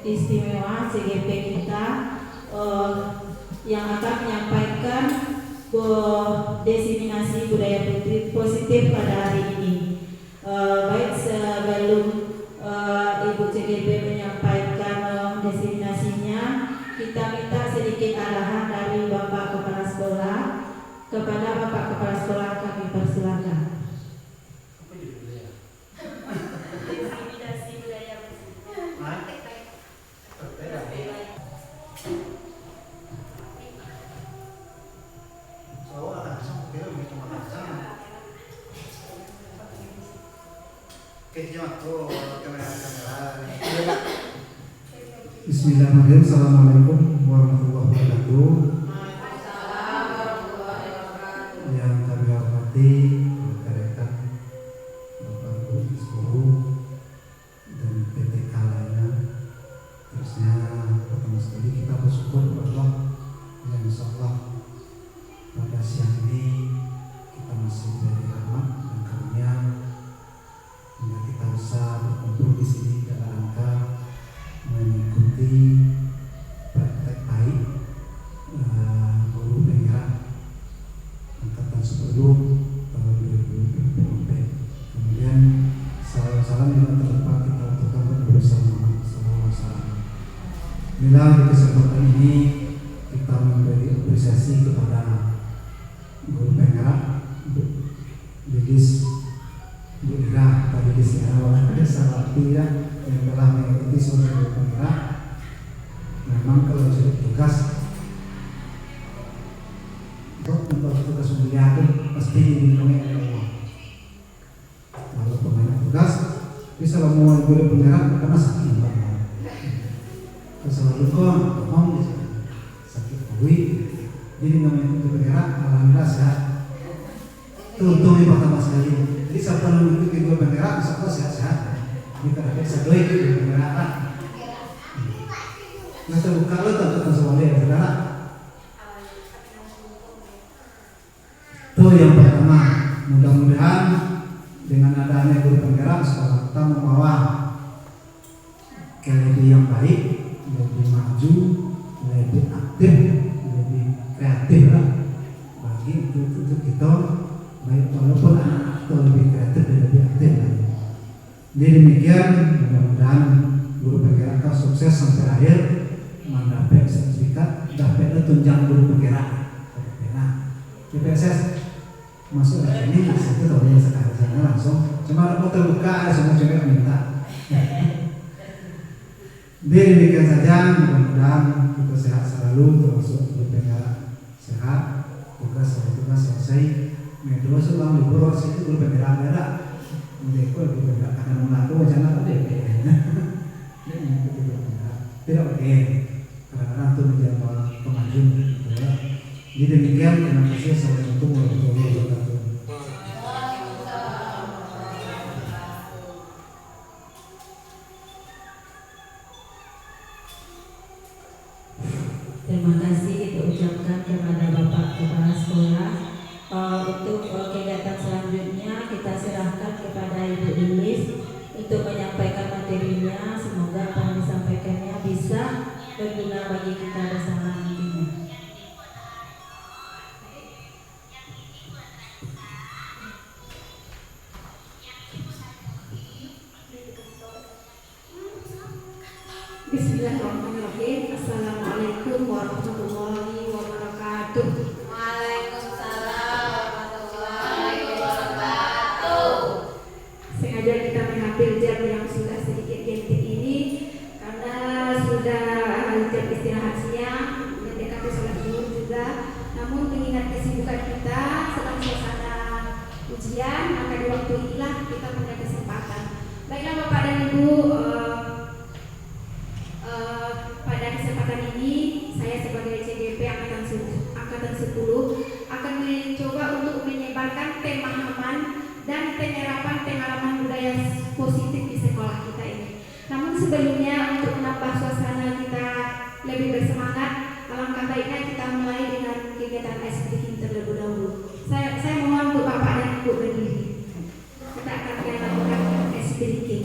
istimewa CGP kita yang akan menyampaikan diseminasi budaya positif pada hari ini. Baik sebelum Ibu CGP menyampaikan diseminasinya, kita minta sedikit arahan dari Bapak Kepala Sekolah. Kepada Bapak Kepala Sekolah kami persilakan. Diseminasi budaya positif. Bismillahirrahmanirrahim. Assalamualaikum warahmatullahi wabarakatuh. Yang kami hormati rekan-rekan Bapak Ibu Guru dan PTK lainnya. Terusnya pertama sekali kita bersyukur kepada Allah yang insyaallah pada siang ini kita masih diberi rahmat dan karunia hingga kita bisa berkumpul di sini dalam rangka mengikuti praktek baik guru penggerak angkatan 10 tahun 2020. Kemudian salam yang terlepas kita lakukan bersama sama. Bila di kesempatan ini kita memberi apresiasi kepada guru penggerak Bidis Bu Ira tadi di sini ada salah tidak yang telah mengikuti sebagai penggerak. Memang kalau jadi tugas untuk tugas mulia itu pasti dilindungi oleh Allah. Kalau pemain tugas bisa mau guru penggerak karena sakit banget. Selalu kok ngomong sakit kuwi jadi namanya guru penggerak alhamdulillah sehat. Tuh pertama sekali. Jadi siapa mengikuti guru penggerak bisa sehat-sehat. Kita ada sedoy di penggerak. Nah terbuka lo tentu semuanya ya saudara. Itu yang pertama. Mudah-mudahan dengan adanya guru penggerak sekolah kita membawa lebih yang baik, lebih maju, lebih aktif, lebih kreatif lah bagi untuk kita. Baik walaupun anak atau lebih kreatif dan lebih aktif lagi. Jadi demikian, mudah-mudahan guru penggerak sukses sampai akhir mendapat sertifikat, dapat tunjangan guru penggerak. Nah, PPSS masuk ke ini itu tahu ya sekarang langsung. Cuma mau terbuka semua cewek minta. Jadi demikian saja, mudah-mudahan kita sehat selalu, termasuk guru penggerak sehat, tugas selesai. Medua selang libur situ guru penggerak ada. Mereka guru penggerak akan mengaku wacana DP. Tidak oke. Kadang-kadang itu menjadi pemajuan. Jadi demikian, terima kasih. Assalamualaikum warahmatullahi wabarakatuh. Terima kasih kita ucapkan kepada Bapak Kepala Sekolah. Untuk kegiatan selanjutnya kita serahkan kepada Ibu Lilis untuk menyampaikan materinya. Semoga apa yang disampaikannya bisa berguna bagi kita bersama nantinya. Bismillahirrahmanirrahim. Assalamualaikum warahmatullahi wabarakatuh. Sengaja kita mengambil jam yang sudah sedikit genting ini karena sudah jam istirahat siang, mendekati sholat zuhur juga. Namun mengingat kesibukan kita sedang suasana ujian, maka di waktu inilah kita punya kesempatan. Baiklah Bapak dan Ibu, pada kesempatan ini saya sebagai CGP Angkatan 10 akan mencoba untuk menyebarkan pemahaman dan penerapan pengalaman budaya positif di sekolah kita ini. Namun sebelumnya untuk menambah suasana kita lebih bersemangat, alangkah baiknya kita mulai dengan kegiatan ice breaking terlebih dahulu. Saya mohon untuk Bapak dan Ibu berdiri. Kita akan melakukan ice breaking.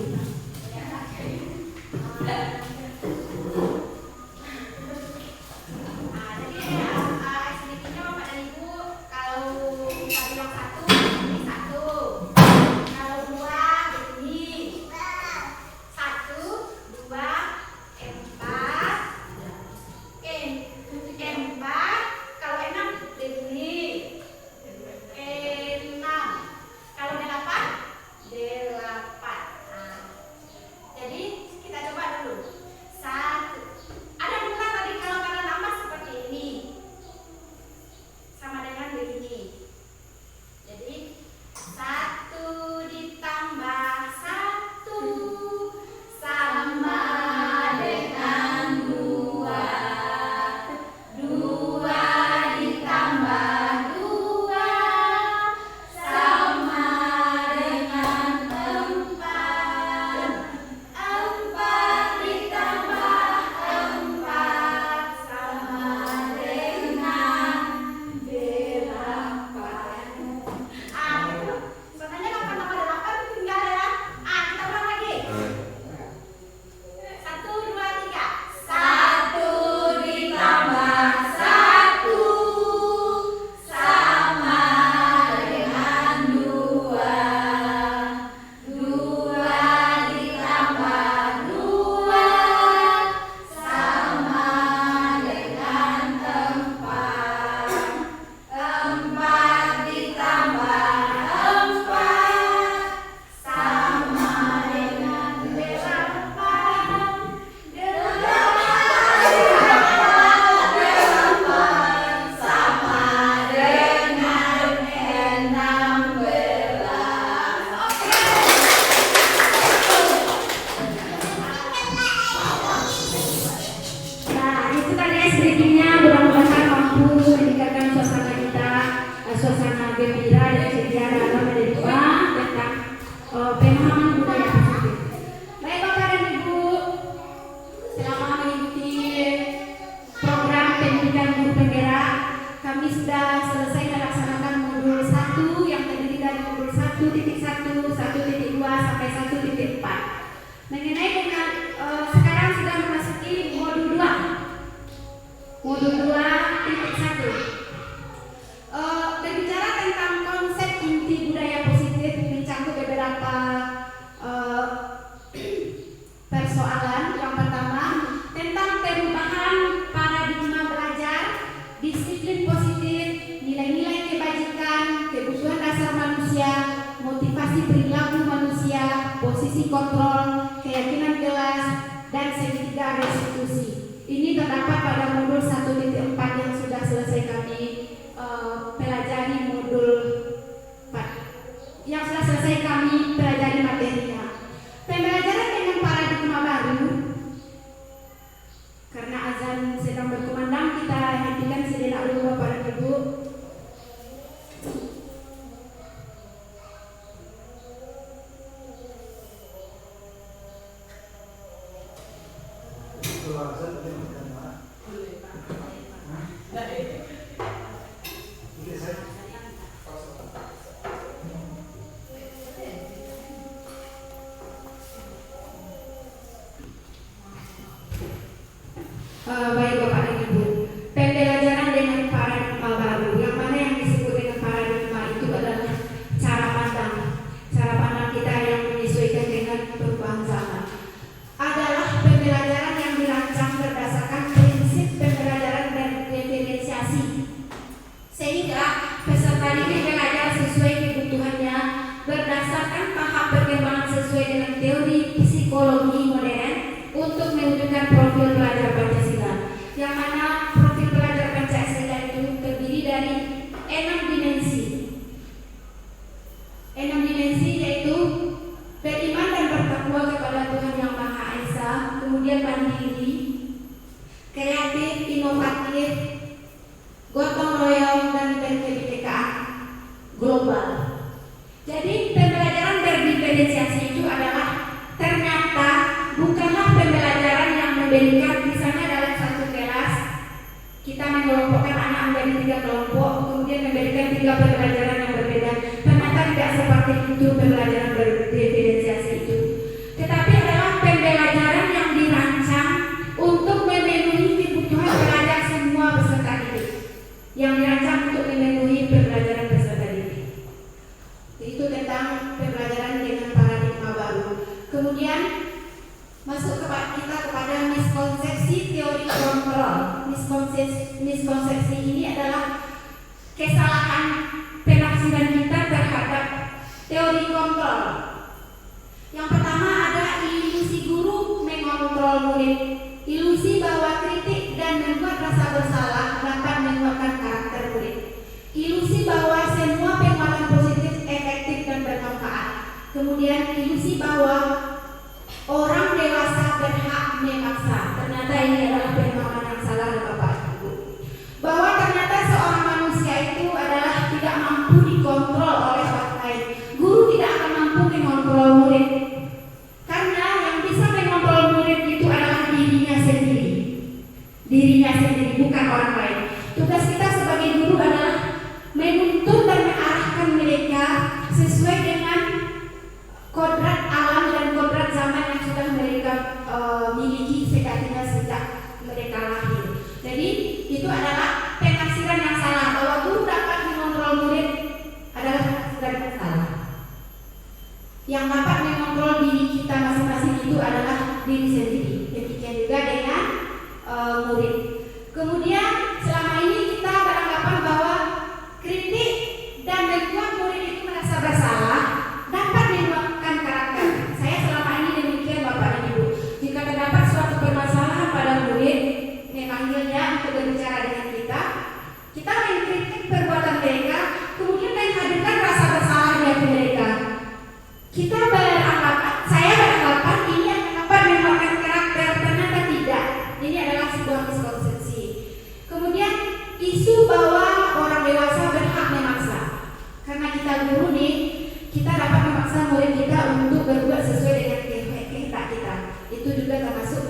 perilaku manusia, posisi kontrol, keyakinan kelas, dan segitiga restitusi. Ini terdapat pada modul 1.4 yang sudah selesai kami pelajari modul 4. Yang sudah selesai kami pelajari materinya. Pembelajaran dengan paradigma baru. Karena azan sedang berkumandang, kita hentikan sejenak dulu Bapak dan Ibu. Baik Bapak dan Ibu, pembelajaran dengan paradigma baru, yang mana yang disebut dengan paradigma itu adalah cara pandang kita yang menyesuaikan dengan perubahan zaman. Adalah pembelajaran yang dirancang berdasarkan prinsip pembelajaran dan diferensiasi, sehingga peserta didik belajar sesuai kebutuhannya berdasarkan tahap perkembangan sesuai dengan teori psikologi modern untuk mewujudkan profil pelajar Pancasila, yang mana profil pelajar Pancasila itu terdiri dari 6 dimensi. 6 dimensi yaitu beriman dan bertakwa kepada Tuhan Yang Maha Esa, kemudian mandiri, kreatif, inovatif, gotong royong, dan berkebinekaan global. Jadi pembelajaran berdiferensiasi itu adalah ternyata bukanlah pembelajaran yang memberikan misalnya dalam satu kelas kita mengelompokkan anak menjadi 3 kelompok, kemudian memberikan 3 pembelajaran yang berbeda. Ternyata tidak seperti itu pembelajaran berdiferensiasi itu, tetapi adalah pembelajaran yang dirancang untuk memenuhi kebutuhan pelajar semua peserta didik, yang dirancang untuk memenuhi pembelajaran peserta didik. Itu tentang pembelajaran dengan paradigma baru. Kemudian masuk kita kepada miskonsepsi teori kontrol. Miskonsepsi ini adalah kesalahan penafsiran kita terhadap teori kontrol. Yang pertama ada ilusi guru mengontrol murid, ilusi bahwa kritik dan membuat rasa bersalah dapat menguatkan karakter murid, ilusi bahwa semua penguatan positif efektif dan bermanfaat. Kemudian ilusi bahwa orang dewasa berhak memaksa. Ternyata ini adalah pemahaman yang salah Bapak Ibu. Bahwa ternyata seorang manusia itu adalah tidak mampu dikontrol oleh orang lain. Guru tidak akan mampu mengontrol murid, karena yang bisa mengontrol murid itu adalah dirinya sendiri, bukan orang lain. Tugas kita sebagai guru adalah menuntun dan mengarahkan mereka sesuai dengan kodrat alam dan kodrat zaman yang sudah mereka miliki sejatinya sejak mereka lahir. Jadi itu adalah penafsiran yang salah, bahwa guru dapat mengontrol murid adalah penafsiran yang salah. Yang dapat mengontrol diri kita masing-masing itu adalah diri sendiri. Demikian juga dengan murid. Kemudian selama ini kita beranggapan bahwa kritik dan membuat murid itu merasa bersalah dapat menguatkan karakter. Saya selama ini demikian Bapak dan Ibu. Jika terdapat suatu permasalahan pada murid, memanggilnya untuk berbicara dengan kita mengkritik perbuatan mereka, kemudian menghadirkan rasa bersalah dari mereka. Saya beranggapan ini akan dapat menguatkan karakter, ternyata tidak. Ini adalah sebuah miskonsepsi. Kemudian isu bahwa orang dewasa berhak memaksa. Karena kita guru nih, kita dapat memaksa murid kita untuk berbuat sesuai dengan kehendak kita. Itu juga termasuk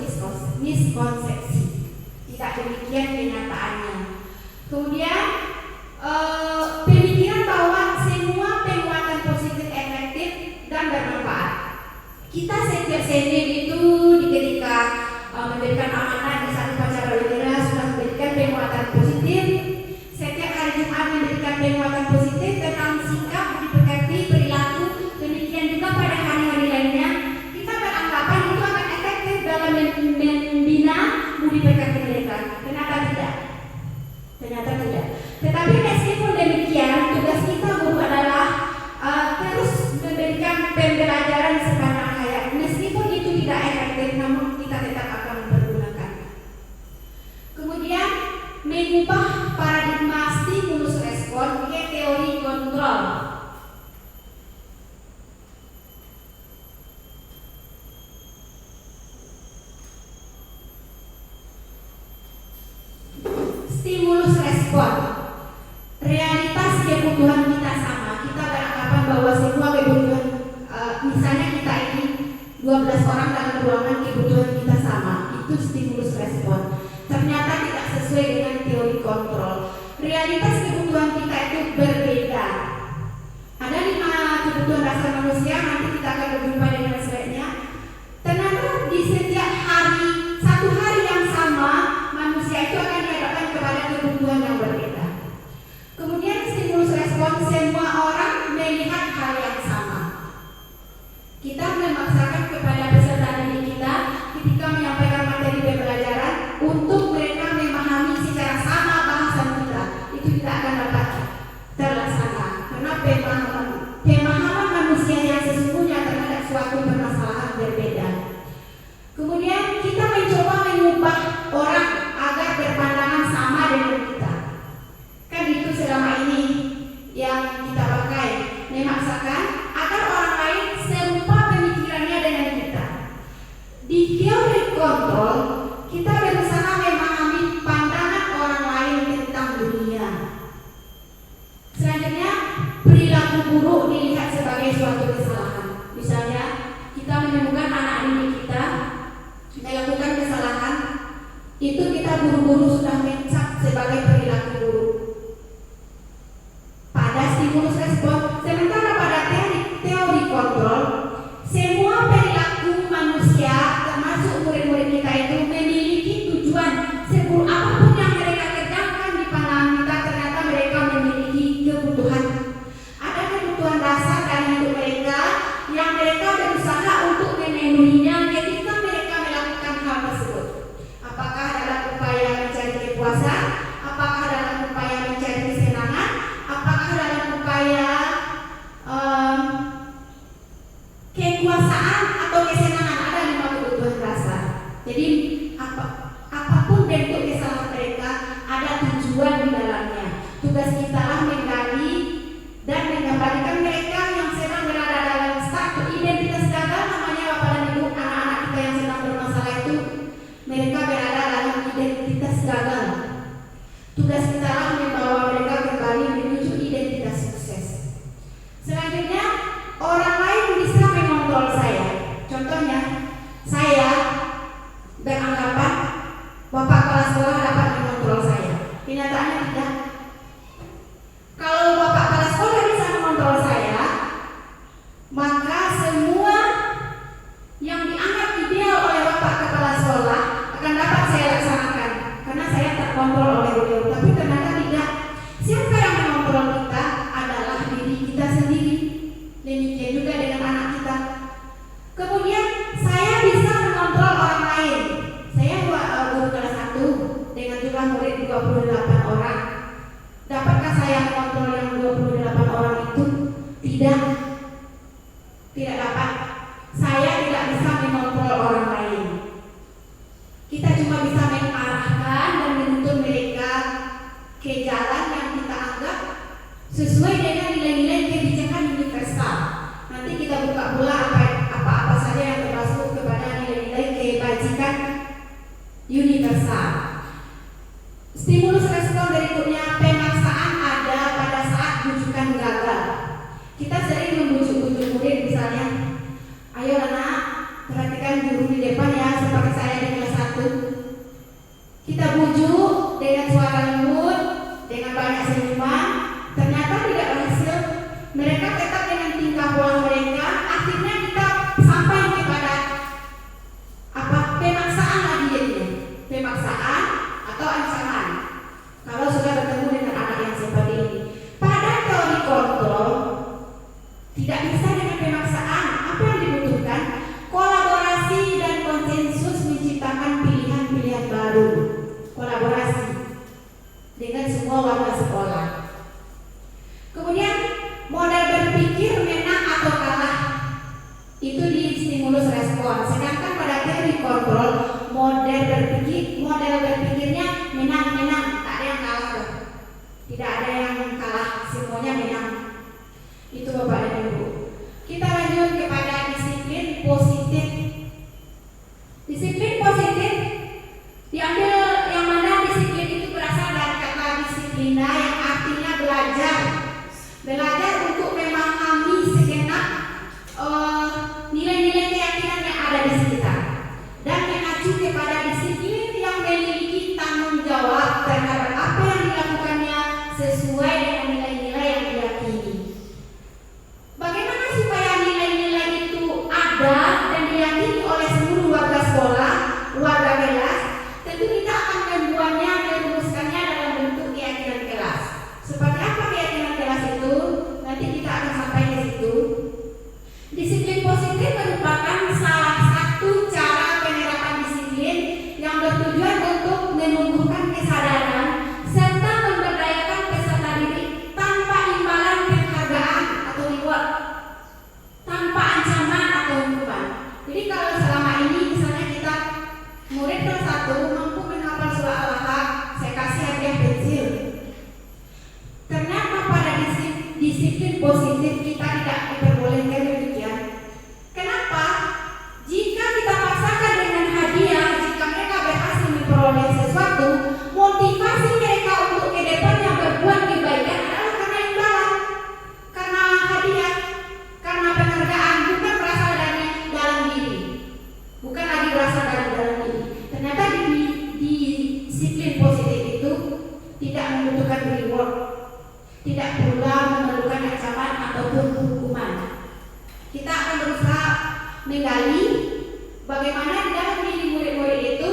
miskonsepsi. Tidak demikian kenyataannya. Kemudian pemikiran bahwa semua penguatan positif efektif dan bermanfaat. Kita setiap Senin itu ketika memberikan amanah di satu upacara bendera sudah memberikan penguatan positif. Setiap hari Jumat memberikan penguatan positif tentang sikap, budi pekerti, perilaku. Demikian juga pada hari-hari lainnya kita beranggapan itu akan efektif dalam membina budi pekerti mereka. Ternyata tidak. Tetapi meskipun demikian, tugas kita guru adalah terus memberikan respon. Realitas kebutuhan kita sama. Kita beranggapan bahwa semua kebutuhan, misalnya kita ini 12 orang dalam ruangan, kebutuhan kita sama. Itu stimulus respon. Ternyata tidak sesuai dengan teori kontrol. Realitas kebutuhan kita itu berbeda. Ada 5 kebutuhan dasar manusia, nanti kita akan berjumpa dengan sebaiknya. Ternyata di setiap hari, satu hari yang sama, manusia itu akan dihadapkan kepada kebutuhan yang berbeda. Kemudian stimulus respon, semua orang melihat hal yang sama. Kita memaksakan kepada peserta didik kita ketika menyampaikan materi pembelajaran untuk mereka memahami secara sama bahasan kita. Itu tidak akan dapat terlaksana karena pemahaman manusia yang sesungguhnya terhadap suatu permasalahan berbeda. Kemudian kita mencoba mengubah orang agar berpandangan sama dengan kita. Kan itu selama ini yang kita pakai, memaksakan agar orang lain serupa pemikirannya dengan kita. Di teori kontrol, kita berusaha memahami pandangan orang lain tentang dunia. Selanjutnya, perilaku buruk dilihat sebagai suatu kesalahan. Misalnya, kita menemukan anak didik kita melakukan kesalahan, itu kita buru-buru sudah mencap sebagai perilaku buruk. Pada stimulus respon, sementara pada teori kontrol, semua perilaku manusia termasuk murid-murid kita itu memiliki tujuan. Seburuk apapun yang mereka kerjakan di pandangan kita, ternyata mereka memiliki kebutuhan. Ada kebutuhan dasar dalam hidup mereka yang mereka berusaha untuk memenuhinya ketika mereka melakukan hal tersebut. Apakah dalam upaya mencari kepuasan, apakah dalam upaya mencari kesenangan, apakah dalam upaya kekuasaan atau kesenangan. Ada 5 kebutuhan dasar. Jadi apapun bentuk kesalahan mereka, ada tujuan di dalamnya. Tugas kita lah menggali dan mengembalikan mereka yang sedang berada dalam satu identitas gagal. Namanya Bapak dan Ibu, anak-anak kita yang sedang bermasalah itu, mereka berada dalam identitas gagal. Tugas kita lah membawa mereka kembali menuju identitas sukses. Selanjutnya, orang lain bisa mengontrol saya. Contohnya, saya beranggapan Bapak kepala sekolah dapat mengontrol saya. Kenyataannya tidak. Kalau Bapak kepala sekolah bisa mengontrol saya, maka semua yang dianggap ideal oleh Bapak kepala sekolah akan dapat saya laksanakan karena saya terkontrol oleh beliau. Tapi ternyata tidak. Siapa yang mengontrol kita adalah diri kita sendiri. Demikian juga dengan anak kita. Kemudian saya bisa mengontrol orang lain. Saya guru kelas 1 dengan jumlah murid 28 orang. Dapatkah saya mengontrol yang 28 orang itu? Tidak. Tidak dapat. Saya tidak bisa mengontrol orang lain. Kita cuma bisa mengarahkan dan menuntun mereka ke jalan yang kita anggap sesuai dengan nilai-nilai kebijakan universal. Nanti kita buka pula apa-apa saja yang termasuk kepada nilai-nilai kebajikan universal. Stimulus respon berikutnya, pemaksaan ada pada saat bujukan gagal. Kita sering membujuk-bujuk murid, misalnya, ayo anak, perhatikan guru di depan ya, seperti saya di kelas 1. Kita bujuk dengan suara lembut, dengan banyak senyuman. Ternyata tidak berhasil. Mereka tetap dengan tingkah pola mereka. Akhirnya kita sampai kepada pemaksaan lagi jadinya. Pemaksaan atau ancaman. Kalau sudah bertemu dengan anak yang seperti ini. Pada teori kontrol tidak bisa dengan pemaksaan. Apa yang dibutuhkan? Kolaborasi dan konsensus menciptakan pilihan-pilihan baru. Kolaborasi dengan semua warga sekolah. Kemudian model berpikir menang atau kalah itu di stimulus respon. Sedangkan pada teori kontrol model berpikirnya menang, tak ada yang kalah. Tidak ada yang kalah, semuanya menang. Itu Bapak dan Ibu. Kita lanjut kepada disiplin positif. Disiplin positif diambil sesuai dengan nilai-nilai yang diyakini. Bagaimana supaya nilai-nilai itu ada dan diyakini oleh seluruh warga sekolah, warga kelas? Tentu kita akan membuatnya dan merumuskannya dalam bentuk keyakinan kelas. Seperti apa keyakinan kelas itu? Nanti kita akan sampai ke situ. Disiplin positif merupakan salah satu cara penerapan disiplin yang bertujuan untuk menumbuhkan kesadaran serta memberdayakan peserta didik tanpa imbalan penghargaan atau reward, tanpa ancaman atau hukuman. Jadi kalau selama ini misalnya kita murid kelas 1 mampu menghafal surah Al-Ahqaf, saya kasih hadiah pensil. Ternyata pada disiplin positif kita tidak diperbolehkan demikian. Kenapa? Jika kita paksakan dengan hadiah, jika mereka berhasil memperoleh sesuatu, motivasi mereka untuk ke depannya berbuat kebaikan adalah karena imbalan, karena hadiah, karena penghargaan, bukan berasal dari dalam diri, bukan lagi berasal dari dalam diri. Ternyata di disiplin positif itu tidak membutuhkan reward, tidak pula memerlukan ancaman ataupun hukuman. Kita akan berusaha menggali bagaimana di dalam diri murid-murid itu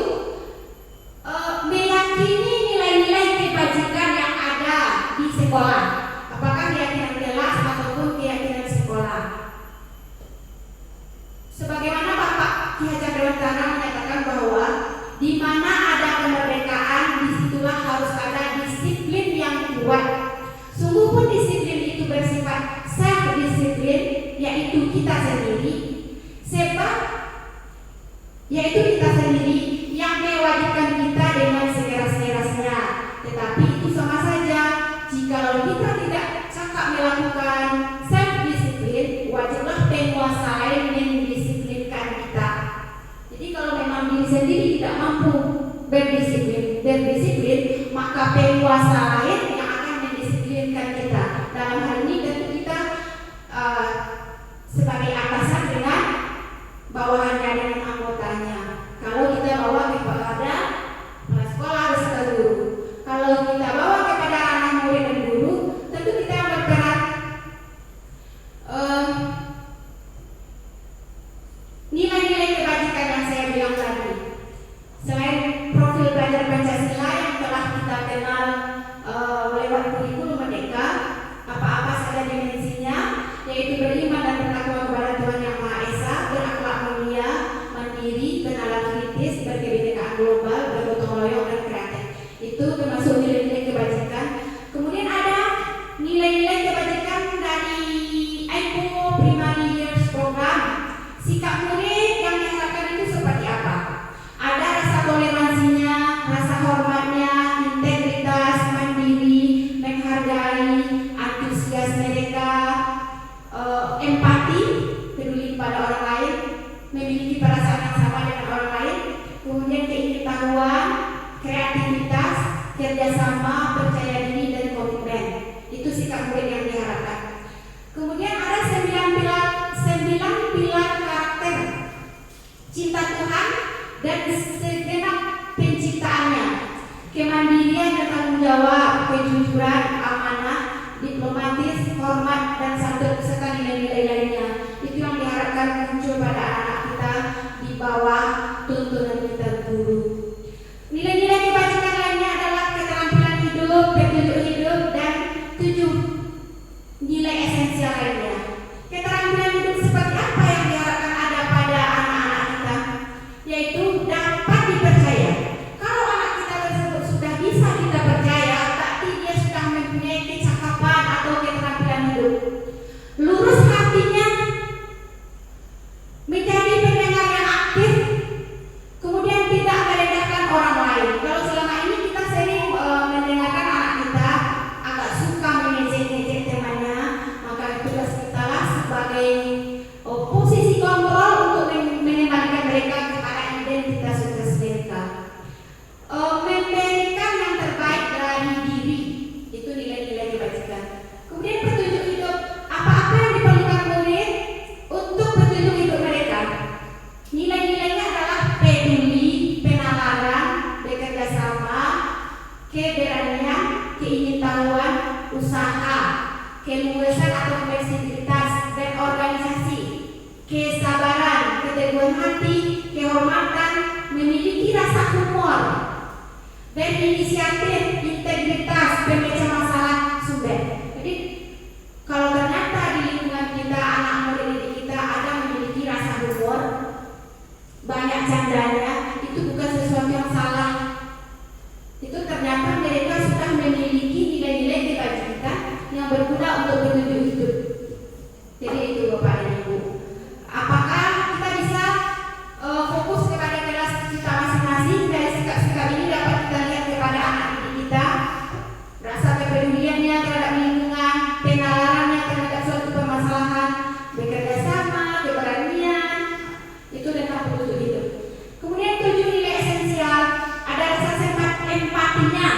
meyakini nilai-nilai kebajikan yang ada di sekolah, apakah keyakinan kelas ataupun keyakinan sekolah. Sebagaimana Bapak Ki Hajar Dewantara menyatakan bahwa di mana ada kemerdekaan, disitulah harus ada disiplin yang kuat. Sungguh pun disiplin itu bersifat self-disiplin, yaitu kita sendiri, sebab yaitu kita sendiri yang mewajibkan kita dengan sekeras-kerasnya. Tetapi itu sama saja, jikalau kita tidak cakap melakukan self-disiplin, wajiblah penguasa lain mendisiplinkan kita. Jadi kalau memang diri sendiri tidak mampu berdisiplin, maka penguasa lain yang akan mendisiplinkan kita. Dalam hal ini tentu kita sebagai atasan dengan bawahannya, dengan anggotanya. Kalau kita bawa kepada sekolah harus ke guru. Kalau kita bawa kepada anak murid dan guru, tentu kita yang berperan. Nilai-nilai kebajikan yang saya bilang tadi, selain profil belajar Pancasila yang telah kita kenal lewat kurikulum Merdeka, apa-apa saja dimensinya, yaitu beriman dan bertakwa kepada Tuhan Yang Maha Esa, berakhlak mulia, mandiri, bernalar kritis, berkebinekaan global, bergotong royong dan kreatif. Itu termasuk nilai-nilai kebajikan. Kemudian ada nilai-nilai kebajikan dari IPO Primary Years Program. Sikap murid yang diharapkan itu seperti apa? Ada rasa toleransinya, rasa hormatnya, integritas, mandiri, menghargai, antusias mereka, empati, peduli pada orang lain, memiliki perasaan yang sama dengan orang lain, kemudian keingin-tahuan, kreativitas, kerjasama, percaya diri dan komitmen. Itu sikap murid yang diharapkan. Kemudian ada 9 pilar karakter: cinta Tuhan dan segenap penciptaannya, kemandirian dan tanggung jawab, kejujuran, amanah, diplomatis, hormat, dan santun serta nilai-nilai lainnya. Itu yang diharapkan muncul pada anak-anak kita di bawah tuntunan kita guru. Nilai-nilai kebajikan lainnya adalah keterampilan hidup, petunjuk hidup, dan 7 nilai esensial lainnya. Keterampilan hidup seperti apa yang diharapkan ada pada anak-anak kita? Yaitu dapat dipercaya. Kalau anak kita tersebut sudah bisa kita percaya, berarti dia sudah mempunyai kecakapan atau keterampilan hidup. Lurus hatinya, menjadi pendengar yang aktif, kemudian keluasan atau fleksibilitas dan organisasi, kesabaran, keteguhan hati, kehormatan, memiliki rasa humor, berinisiatif, integritas, pemecah masalah sumber. Jadi kalau ternyata di lingkungan kita, anak muda didik kita ada memiliki rasa humor, banyak candanya, itu bukan sesuatu yang salah. Itu ternyata mereka sudah memiliki nilai-nilai kebajikan yang berguna untuk bertujuan hidup. Jadi itu Bapak dan Ibu. Apakah kita bisa fokus kepada kelas kita masing-masing? Dari sikap-sikap ini dapat kita lihat kepada anak didik kita, rasa kepeduliannya terhadap lingkungan, penalarannya terhadap suatu permasalahan, bekerja sama, keberanian, itu tentang petunjuk hidup. Kemudian 7 nilai esensial, ada rasa empatinya.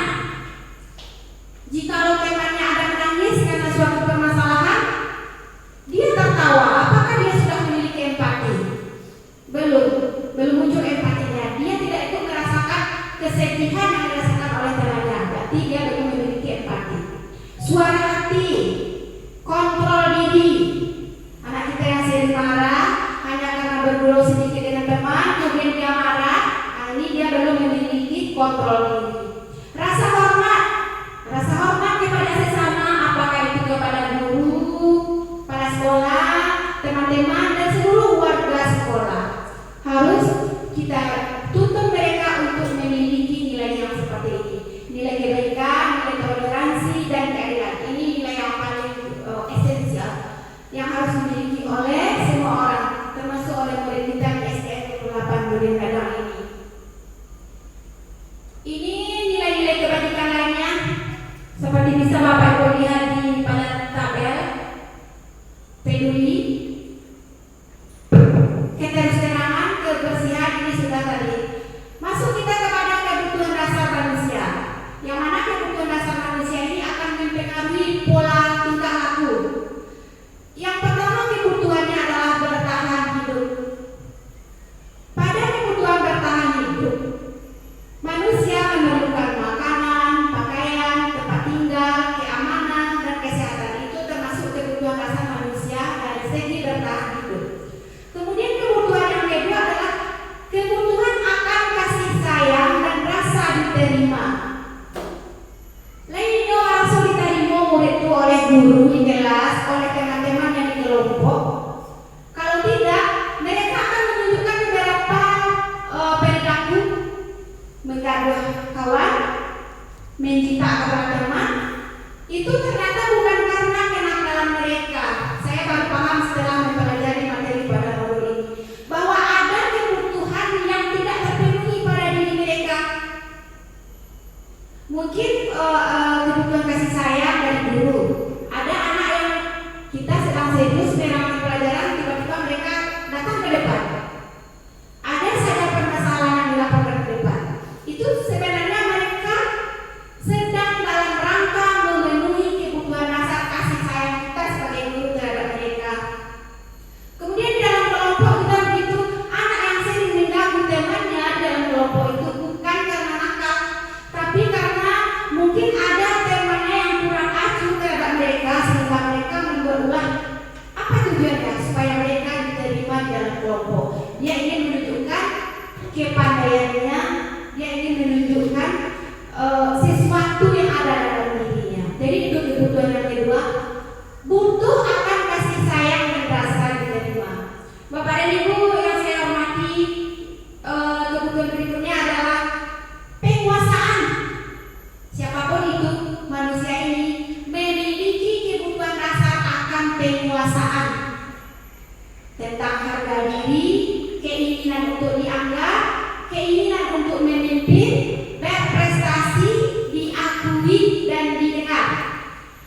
Jikalau temannya ada menangis karena suatu permasalahan, dia tertawa, apakah dia sudah memiliki empati? Belum muncul empatinya. Dia tidak ikut merasakan kesedihan yang dirasakan oleh temannya, berarti dia belum memiliki empati. Suara hati, kontrol diri. Anak kita yang sering marah hanya karena bergurau sedikit dengan teman, kemudian dia marah, ini dia belum memiliki kontrol diri. Rasa hormat kepada sesama, apakah itu kepada guru, kepala sekolah, teman-teman, dan seluruh warga sekolah. Harus kita tuntut mereka untuk memiliki nilai yang seperti ini. Nilai kebaikan, nilai toleransi, dan keadilan. Ini nilai yang paling esensial yang harus dimiliki oleh semua orang, termasuk oleh murid kita di SDN 28 Durian Gadang ini. Ini nilai-nilai kebajikan lainnya, seperti bisa Bapak Ibu lihat di pada tabel. Peduli, keterserangan, kebersihan, ini sudah tadi. Masuk kita kepada kebutuhan dasar manusia, yang mana kebutuhan dasar manusia ini akan mempengaruhi pola tingkah laku. Yang pertama kebutuhannya adalah bertahan hidup. Pada kebutuhan bertahan hidup, manusia memerlukan makanan, pakaian, tempat tinggal, keamanan, dan kesehatan. Itu termasuk kebutuhan dasar manusia dari segi bertahan hidup. Kemudian kebutuhan yang kedua adalah kebutuhan akan kasih sayang dan rasa diterima. Lainnya rasa diterima murid itu oleh guru di kelas, oleh teman-teman yang di kelompok. Kalau tidak, mereka akan menunjukkan beberapa perilaku menggaduh kawan, mencinta kawan teman. Itu ternyata bukan karena kenakalan mereka. Saya baru paham setelah mempelajari materi pada modul ini, bahwa ada kebutuhan yang tidak terpenuhi pada diri mereka. Mungkin kebutuhan kasih sayang dari guru. Ada anak yang kita sedang serius menerangkan pelajaran, tiba-tiba mereka datang ke depan. Ada saja permasalahan yang dilaporkan ke depan. Itu sebenarnya mereka sedang dalam rangka memenuhi kebutuhan dasar kasih sayang kita sebagai guru terhadap mereka. Kemudian di dalam kelompok kita begitu, anak yang sering mengganggu temannya di dalam kelompok itu bukan karena nakal, tapi karena mungkin ada temannya yang kurang acuh terhadap mereka, sehingga mereka membuat ulah. Apa tujuannya? Supaya mereka diterima di dalam kelompok. Dia ingin menunjukkan kepandaiannya, dia ingin menunjukkan sesuatu yang ada dalam dirinya. Jadi itu kebutuhan yang kedua, butuh akan kasih sayang dan rasa diterima. Bapak dan Ibu yang saya hormati, kebutuhan berikutnya adalah penguasaan. Siapapun itu manusia ini memiliki kebutuhan dasar akan penguasaan tentang harga diri, keinginan untuk dianggap, keinginan untuk memimpin, berprestasi, diakui dan didengar.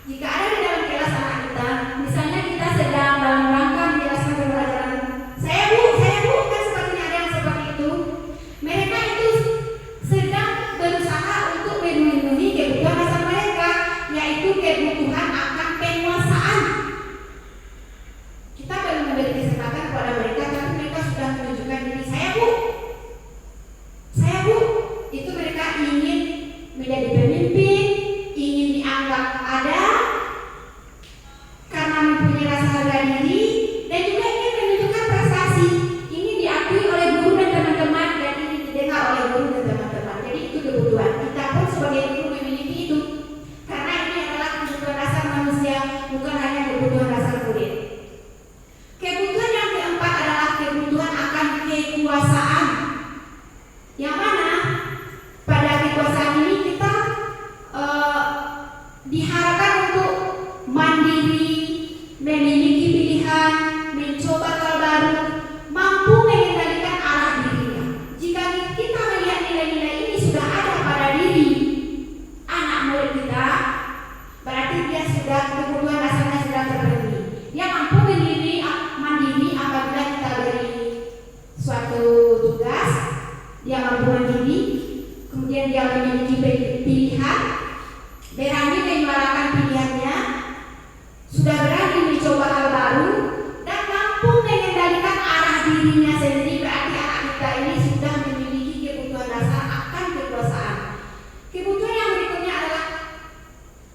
Jika ada di dalam kelas anak kita, misalnya kita sedang dalam rangka menjelaskan pembelajaran, saya bu, kan sepertinya ada yang seperti itu. Mereka itu sedang berusaha untuk memenuhi kebutuhan dasar mereka, yaitu kebutuhan akan penguasaan. Kita belum memberi kesempatan kepada mereka, tapi mereka sudah menunjukkan diri. Saya bu, itu mereka diri, kemudian dia memiliki pilihan, berani menyuarakan pilihannya, sudah berani mencoba hal baru, dan mampu mengendalikan arah dirinya sendiri. Berarti anak kita ini sudah memiliki kebutuhan dasar akan kekuasaan. Kebutuhan yang berikutnya adalah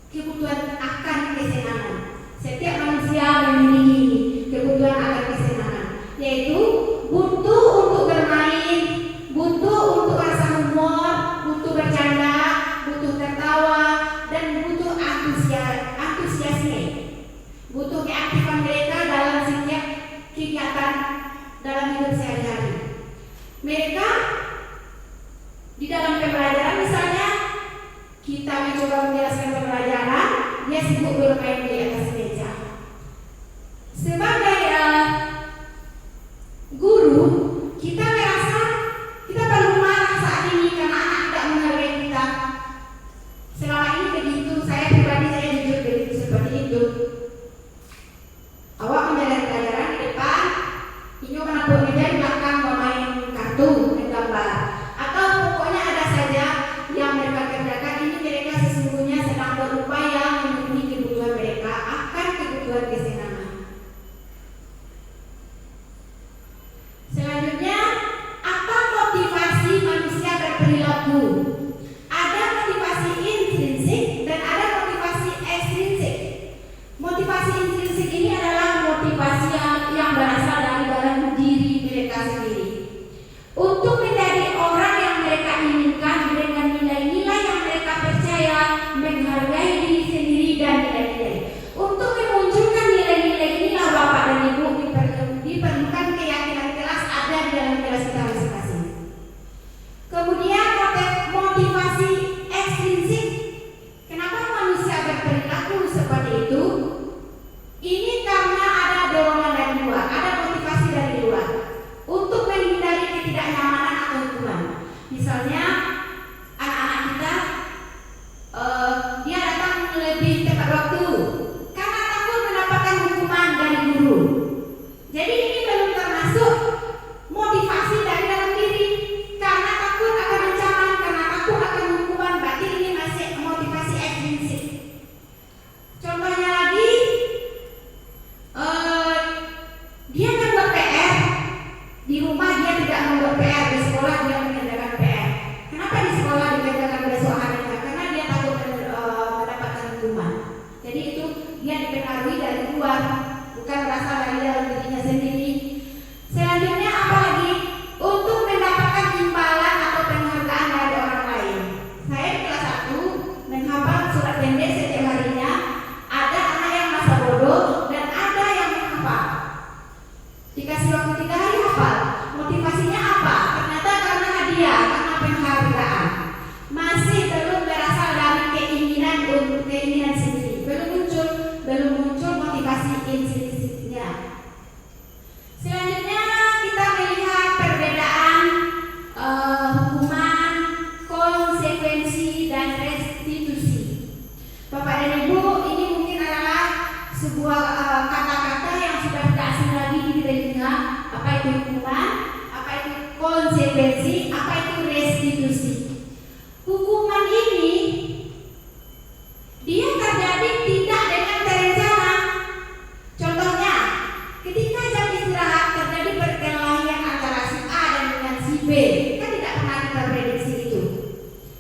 kebutuhan akan kesenangan. Setiap manusia memiliki kebutuhan akan kesenangan, yaitu butuh untuk bermain, butuh untuk rasa humor, butuh bercanda, butuh tertawa, dan butuh antusiasme, butuh keaktifan mereka dalam setiap kegiatan dalam hidup sehari-hari. Mereka di dalam pembelajaran, misalnya kita mencoba menjelaskan pembelajaran, dia sibuk bermain di atas meja. Sebagai guru, kita merasa kita perlu marah saat ini karena anak tidak menghargai kita. Selama ini begitu, saya pribadi saya jujur begitu seperti itu. Awak menjalani pelajaran di depan, Inyo kenapa meja di belakang memain kartu, menggambar, atau pokoknya ada saja yang mereka kerjakan. Ini mereka sesungguhnya sedang berupaya memenuhi kebutuhan mereka akan kebutuhan kesenangan. Selanjutnya, apa motivasi manusia berperilaku? Ada motivasi intrinsik dan ada motivasi ekstrinsik. Motivasi intrinsik ini adalah motivasi yang berasal dari dalam diri mereka sendiri, untuk menjadi orang yang mereka inginkan dengan nilai-nilai yang mereka percaya, menghargai diri sendiri dan nilai-nilai. Untuk memunculkan nilai-nilai inilah Bapak dan Ibu diperlukan keyakinan kelas ada di dalam kelas kita masing-masing. Kemudian motivasi ekstrinsik. Kenapa manusia berperilaku seperti itu? Ini karena ada dorongan dari luar, ada motivasi dari luar untuk menghindari ketidaknyamanan atau hukuman. Misalnya anak-anak kita dia datang lebih tepat waktu karena takut mendapatkan hukuman dari guru. Jadi ini belum termasuk motivasi dari dalam diri, karena takut akan ancaman, karena takut akan hukuman. Berarti ini masih motivasi ekstrinsik. Contohnya lagi, dia membuat PR di rumah, dia tidak membuat PR, di sekolah dia mengerjakan PR. Kenapa di sekolah dikerjakan besok harinya? Karena dia takut mendapatkan hukuman. Jadi itu dia dipengaruhi dari luar, bukan berasal dari dalam dirinya sendiri. Selanjutnya apalagi? Untuk mendapatkan imbalan atau penghargaan dari orang lain. Saya di kelas 1 menghafal surat pendek setiap harinya. Ada anak yang masa bodoh dan ada yang menghafal. Dikasih waktu 3 hari hafal. Motivasinya apa? Ternyata karena hadiah, karena penghargaan. Masih belum berasal dari keinginan sendiri. Belum muncul motivasi intrinsiknya. Selanjutnya kita melihat perbedaan hukuman, konsekuensi, dan restitusi. Bapak dan Ibu, ini mungkin adalah sebuah kata-kata yang sudah tidak asing lagi di telinga. Apa itu hukuman? Apa itu konsekuensi? Apa itu restitusi? Hukuman ini dia terjadi tidak dengan terencana. Contohnya, ketika jam istirahat terjadi perkelahian antara si A dan dengan si B, kan tidak pernah kita prediksi itu.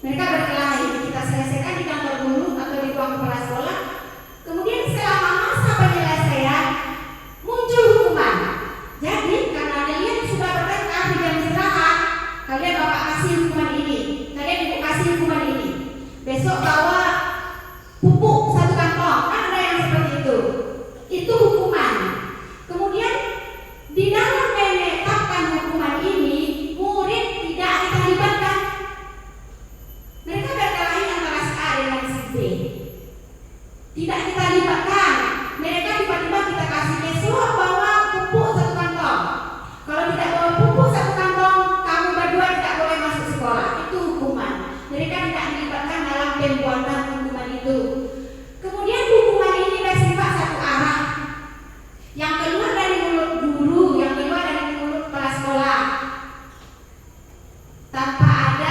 Mereka berkelahi, kita selesaikan di kantor guru atau di ruang kepala sekolah. Kemudian selama masa penyelesaian muncul hukuman. Jadi karena kalian sudah bertengkar di jam istirahat, kalian bapak kasih hukuman ini, kalian ibu kasih hukuman ini. Besok bawa pupuk 1 kantong, kan ada yang seperti itu. Itu hukuman. Kemudian di dalam menetapkan hukuman ini, murid tidak kita libatkan. Mereka berkelahi antara si A dengan si B. Tidak kita libatkan. Mereka tiba-tiba kita kasih besok bawa pupuk 1 kantong. Kalau tidak bawa pupuk 1 kantong, kamu berdua tidak boleh masuk sekolah. Itu hukuman. Mereka tidak dilibatkan dalam pembuatan hukuman itu. Kemudian hukuman ini bersifat satu arah, yang keluar dari mulut guru, yang keluar dari mulut kepala sekolah, tanpa ada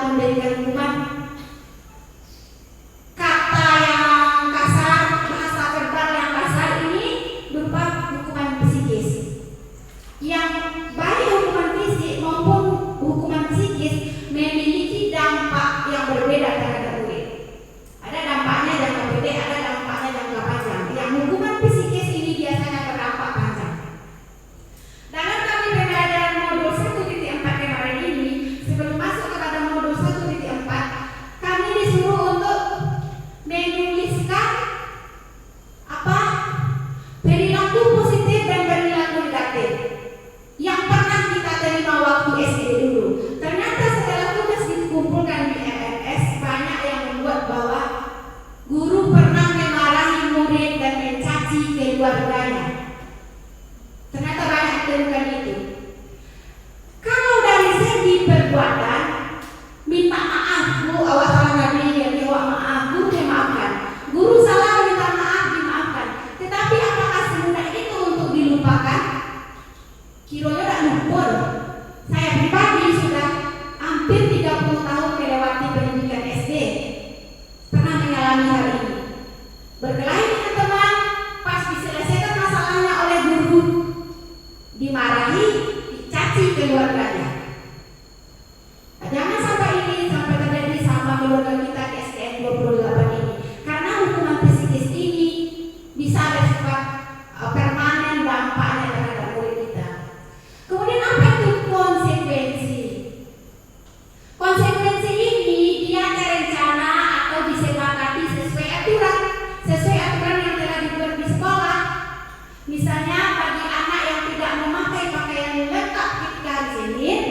memberikan hukuman. Kata yang kasar, bahasa verbal yang kasar ini berupa hukuman psikis. Yang baik hukuman fisik maupun hukuman psikis memiliki dampak yang berbeda terhadap murid. Ada dampaknya jangka pendek, ada dampaknya jangka panjang. Yang hukuman psikis ini biasanya berdampak panjang. Dalam kami pembelajaran modul 1.4 kemarin ini, sebelum masuk kepada modul 1.4, kami disuruh untuk menuliskan perilaku positif dan perilaku negatif yang pernah kita terima waktu SD dulu. Ternyata setelah tugas dikumpulkan di LMS, banyak yang membuat bahwa guru pernah memarahi murid dan mencaci keluarganya. Ternyata banyak ditemukan itu. Kalau dari segi perbuatan, minta maaf, Bu, awak salah tadi, ya, awak maaf, guru memaafkan. Guru salah, minta maaf, dimaafkan. Tetapi apakah semudah itu untuk dilupakan? Kiranya tak lupa. Saya pribadi sudah hampir 30 tahun melewati pendidikan SD, pernah mengalami hal ini. Berkelahi dengan teman, pas diselesaikan masalahnya oleh guru, dimarahi, dicaci keluarganya. Jangan sampai ini sampai terjadi sama keluarga kita di STM 28 ini, karena hukuman psikis ini bisa bersifat permanen dampaknya terhadap murid kita. Kemudian apa itu konsekuensi? Konsekuensi ini dia terencana atau disepakati sesuai aturan yang telah dibuat di sekolah. Misalnya bagi anak yang tidak memakai pakaian lengkap ketika hari Senin,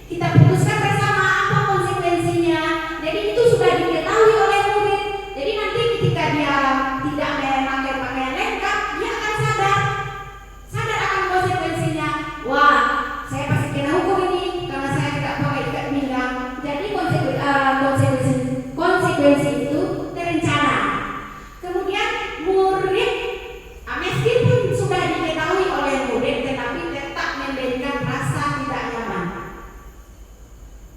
kita putuskan bersama apa konsekuensinya. Jadi itu sudah diketahui oleh murid. Jadi nanti ketika dia tidak memakai pakaian lengkap, dia akan sadar akan konsekuensinya. Wah, saya pasti kena hukum ini karena saya tidak pakai ikat pinggang. Jadi konsekuensi itu terencana. Kemudian murid, meskipun sudah diketahui oleh murid, tetapi tetap memberikan rasa tidak nyaman.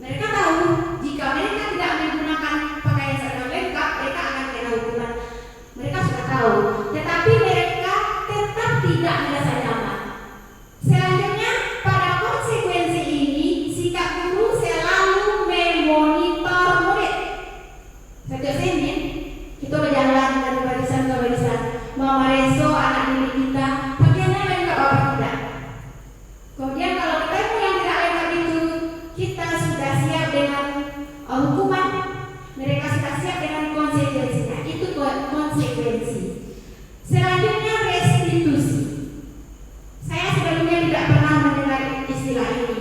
Mereka tahu jika mereka tidak menggunakan pakaian seragam lengkap, mereka akan kena hukuman. Mereka sudah tahu, tetapi mereka tetap tidak merasa nyaman. Selanjutnya, pada konsekuensi ini, sikap guru selalu memonitor murid. Setiap Senin, kita berjalan dari barisan ke barisan, memeriksa anak didik kita, pakaiannya lengkap apa tidak. Kemudian kalau ketemu yang tidak lengkap itu, kita sudah siap dengan hukuman, mereka sudah siap dengan konsekuensinya. Itu konsekuensi. Selanjutnya, restitusi. Saya sebelumnya tidak pernah mendengar istilah ini,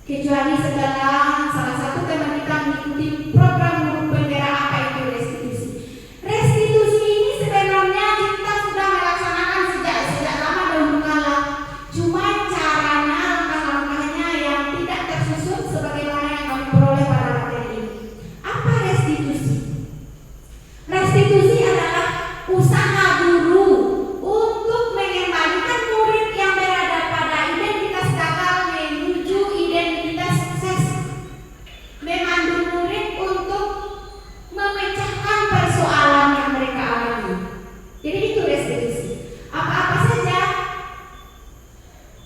kecuali setelah salah satu teman kita mengikuti program guru bendera apa itu restitusi. Restitusi ini sebenarnya kita sudah melaksanakan sejak lama dahulu kala. Cuma caranya, langkah-langkahnya yang tidak tersusun sebagaimana yang kami peroleh pada materi ini. Apa restitusi? Restitusi adalah usaha guru untuk mengembalikan murid yang berada pada identitas gagal menuju identitas sukses, memandu murid untuk memecahkan persoalan yang mereka alami. Jadi itu restitusi. Apa-apa saja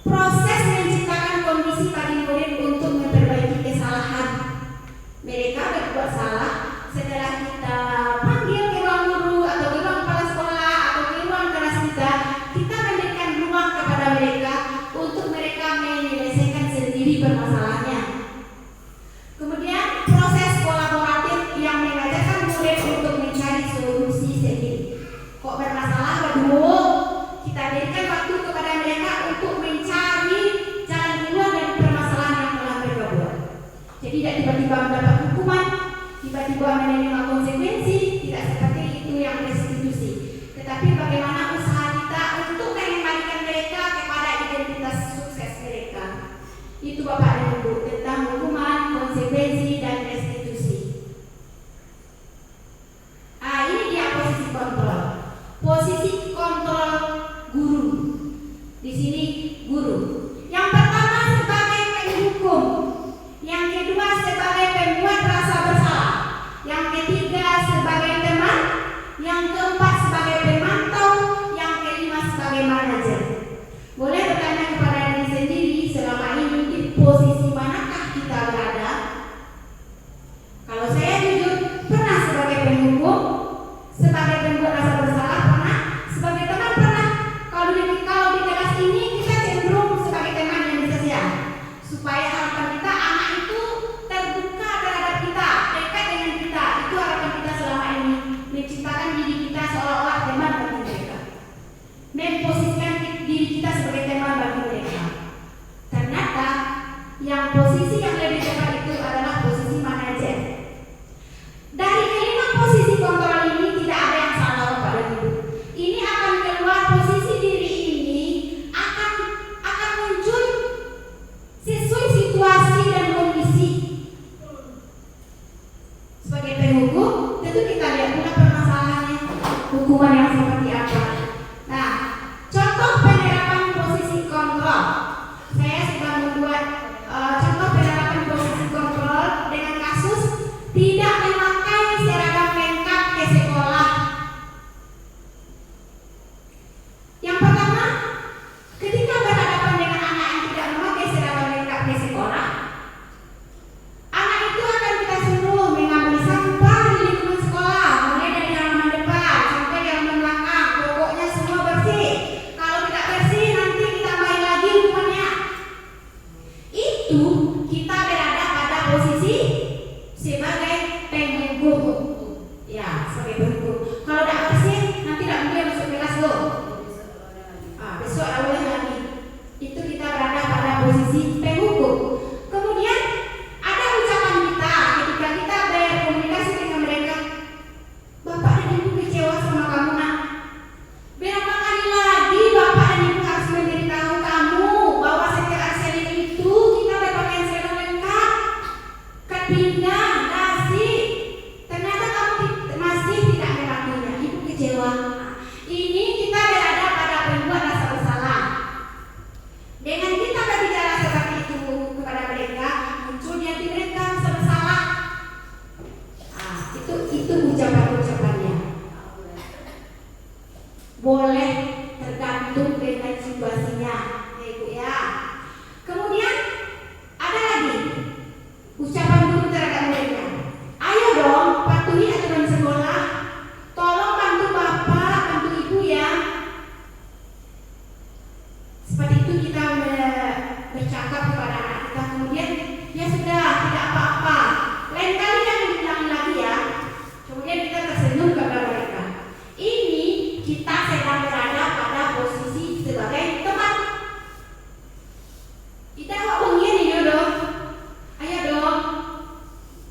proses menciptakan kondisi bagi murid untuk memperbaiki kesalahan. Mereka berbuat salah, setelah kita panggil ke ruang guru atau ke ruang kepala sekolah atau ke ruang kelas kita memberikan ruang kepada mereka untuk mereka menyelesaikan sendiri permasalahannya. Kemudian proses kolaboratif yang mengajarkan murid untuk mencari solusi sendiri. Kok bermasalah berdua, kita berikan waktu kepada mereka untuk mencari jalan keluar dari permasalahan yang telah mereka buat. Jadi tidak tiba-tiba mendapat hukuman, tiba-tiba menerima konsekuensi, tidak seperti itu yang restitusi. Tetapi bagaimana usaha kita untuk mengembalikan mereka kepada identitas sukses mereka. Itu Bapak dan Ibu tentang hukuman, konsekuensi, dan restitusi. Ini dia posisi kontrol. Posisi kontrol guru. Di sini guru. Yang pertama sebagai penghukum, yang kedua sebagai sebagai penghukum. Ya, sebagai penghukum. Kalau tidak bersih, nanti tidak boleh masuk kelas loh. Besok tidak boleh lagi. Itu kita berada pada posisi penghukum. Kemudian ada ucapan kita ketika kita berkomunikasi dengan mereka. Bapak dan Ibu kecewa sama kamu nak. Berapa kali lagi Bapak dan Ibu harus memberitahu kamu bahwa setiap hari itu kita berpakaian seragam lengkap, ikat pinggang, dasi. Ternyata kamu masih tidak melakukannya. Ibu kecewa. Ini kita berada pada pembuat rasa bersalah. Dengan kita berbicara seperti itu kepada mereka, muncul di hati mereka rasa bersalah. Itu ucapan-ucapannya. Boleh tergantung dengan situasinya, Ibu ya. Kemudian ada lagi ucapan guru terhadap mereka. Ayo dong, patuhi aturan sekolah. Tolong bantu Bapak, bantu Ibu ya. Seperti itu kita bercakap kepada anak kita. Kemudian ya sudah, tidak apa-apa. Lain kali jangan diulangi lagi ya. Kemudian kita tersenyum kepada mereka. Ini kita sedang berada pada posisi sebagai teman. Kita ngomongin ini dong. Ayo dong,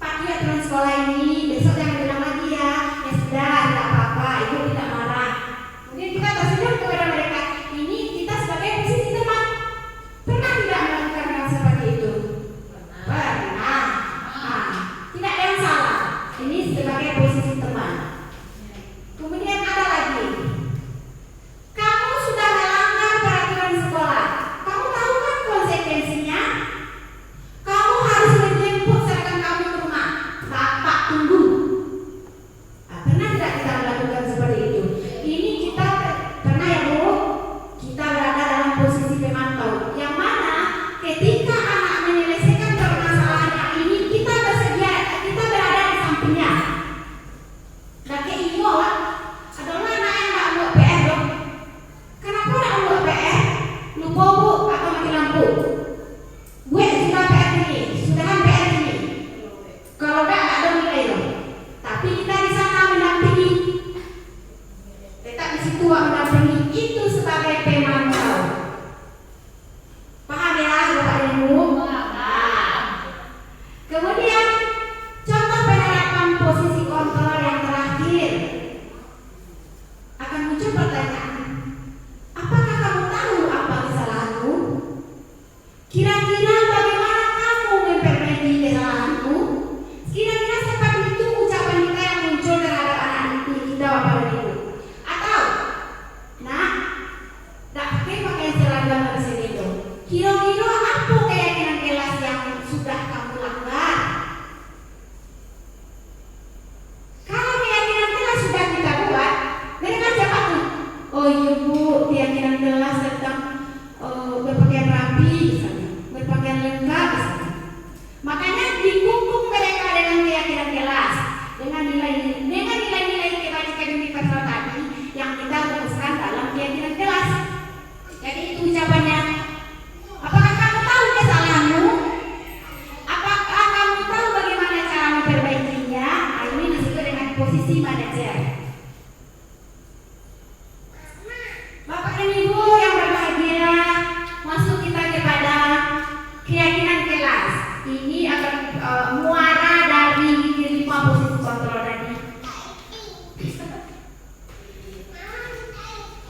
patuhi aturan sekolah ini. Besok jangan bilang lagi ya. Ya sudah, tidak apa-apa. Ibu tidak marah. Kemudian kita tersenyum kepada mereka. Ini kita sebagai posisi teman. Pernah tidak melakukan hal seperti itu? Pernah. Tidak ada yang salah. Ini sebagai posisi teman. Kemudian ada lagi. Kamu sudah melanggar peraturan sekolah. Kamu tahu kan konsekuensinya? Kamu harus menjemput seragam kamu ke rumah. Bapak tunggu. Pernah tidak kita melakukan seperti itu? Ini kita pernah ya Bu? Kita berada dalam posisi pemantau. Yang mana ketika anak menyelesaikan permasalahannya ini kita bersedia, kita berada di sampingnya. Lagi iyo, adalah anak yang tidak buat PR dong. Kenapa tidak buat PR? Lupa Bu atau mati lampu? Gue sudah PR ini, sudahan PR ini. Kalau tidak ada nilai dong. Tapi kita di sana mendampingi. Tetap di situ mendampingi. Itu sebagai pemantau. Paham ya Bapak dan Ibu? Kemudian contoh penerapan posisi kontrol yang terakhir. Akan muncul pertanyaan, apakah kamu tahu apa kesalahanmu? Kira-kira bagaimana kamu memperbaiki kesalahanmu? Kira-kira seperti itu ucapan kita yang muncul terhadap anak didik kita Bapak dan Ibu. Atau, nah, tak pakai seragam di sini tuh. Kira-kira apa keyakinan kelas yang sudah kamu langgar? Kalau keyakinan kelas sudah kita buat, mereka siapa tuh? Oh iya Bu, keyakinan kelas tentang berpakaian rapi misalnya, berpakaian lengkap misalnya. Makanya dikungkung mereka dengan keyakinan kelas, dengan nilai-nilai kebajikan universal tadi yang kita rumuskan dalam keyakinan kelas. Jadi itu ucapannya. Apakah kamu tahu kesalahanmu? Apakah kamu tahu bagaimana cara memperbaikinya? Ini disebut dengan posisi manajer. Bapak dan Ibu yang berbahagia, masuk kita kepada keyakinan kelas. Ini akan muara dari 5 posisi kontrol tadi.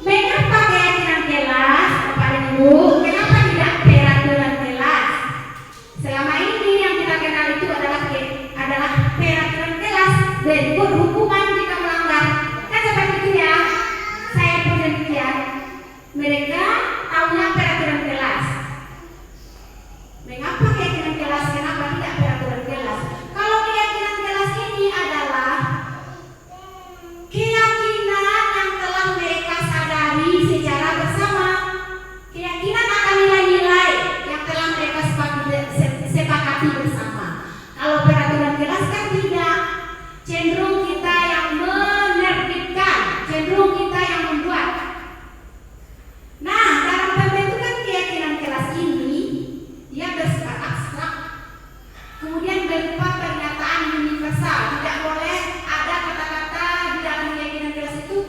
Mengapa keyakinan kelas, Bapak dan Ibu? Kenapa tidak peraturan kelas? Selama ini yang kita kenal itu adalah peraturan kelas, berikut hukuman jika melanggar. Kan seperti itu ya. Saya pun demikian. Mereka tahunya peraturan kelas. Mengapa keyakinan kelas? Kenapa tidak peraturan kelas? Kalau keyakinan kelas ini adalah keyakinan yang telah mereka sadari secara bersama, keyakinan akan nilai-nilai yang telah mereka sepakati bersama. Kalau peraturan kelas kan tidak, cenderung kita Misal, tidak boleh ada kata-kata di dalam keyakinan kelas itu,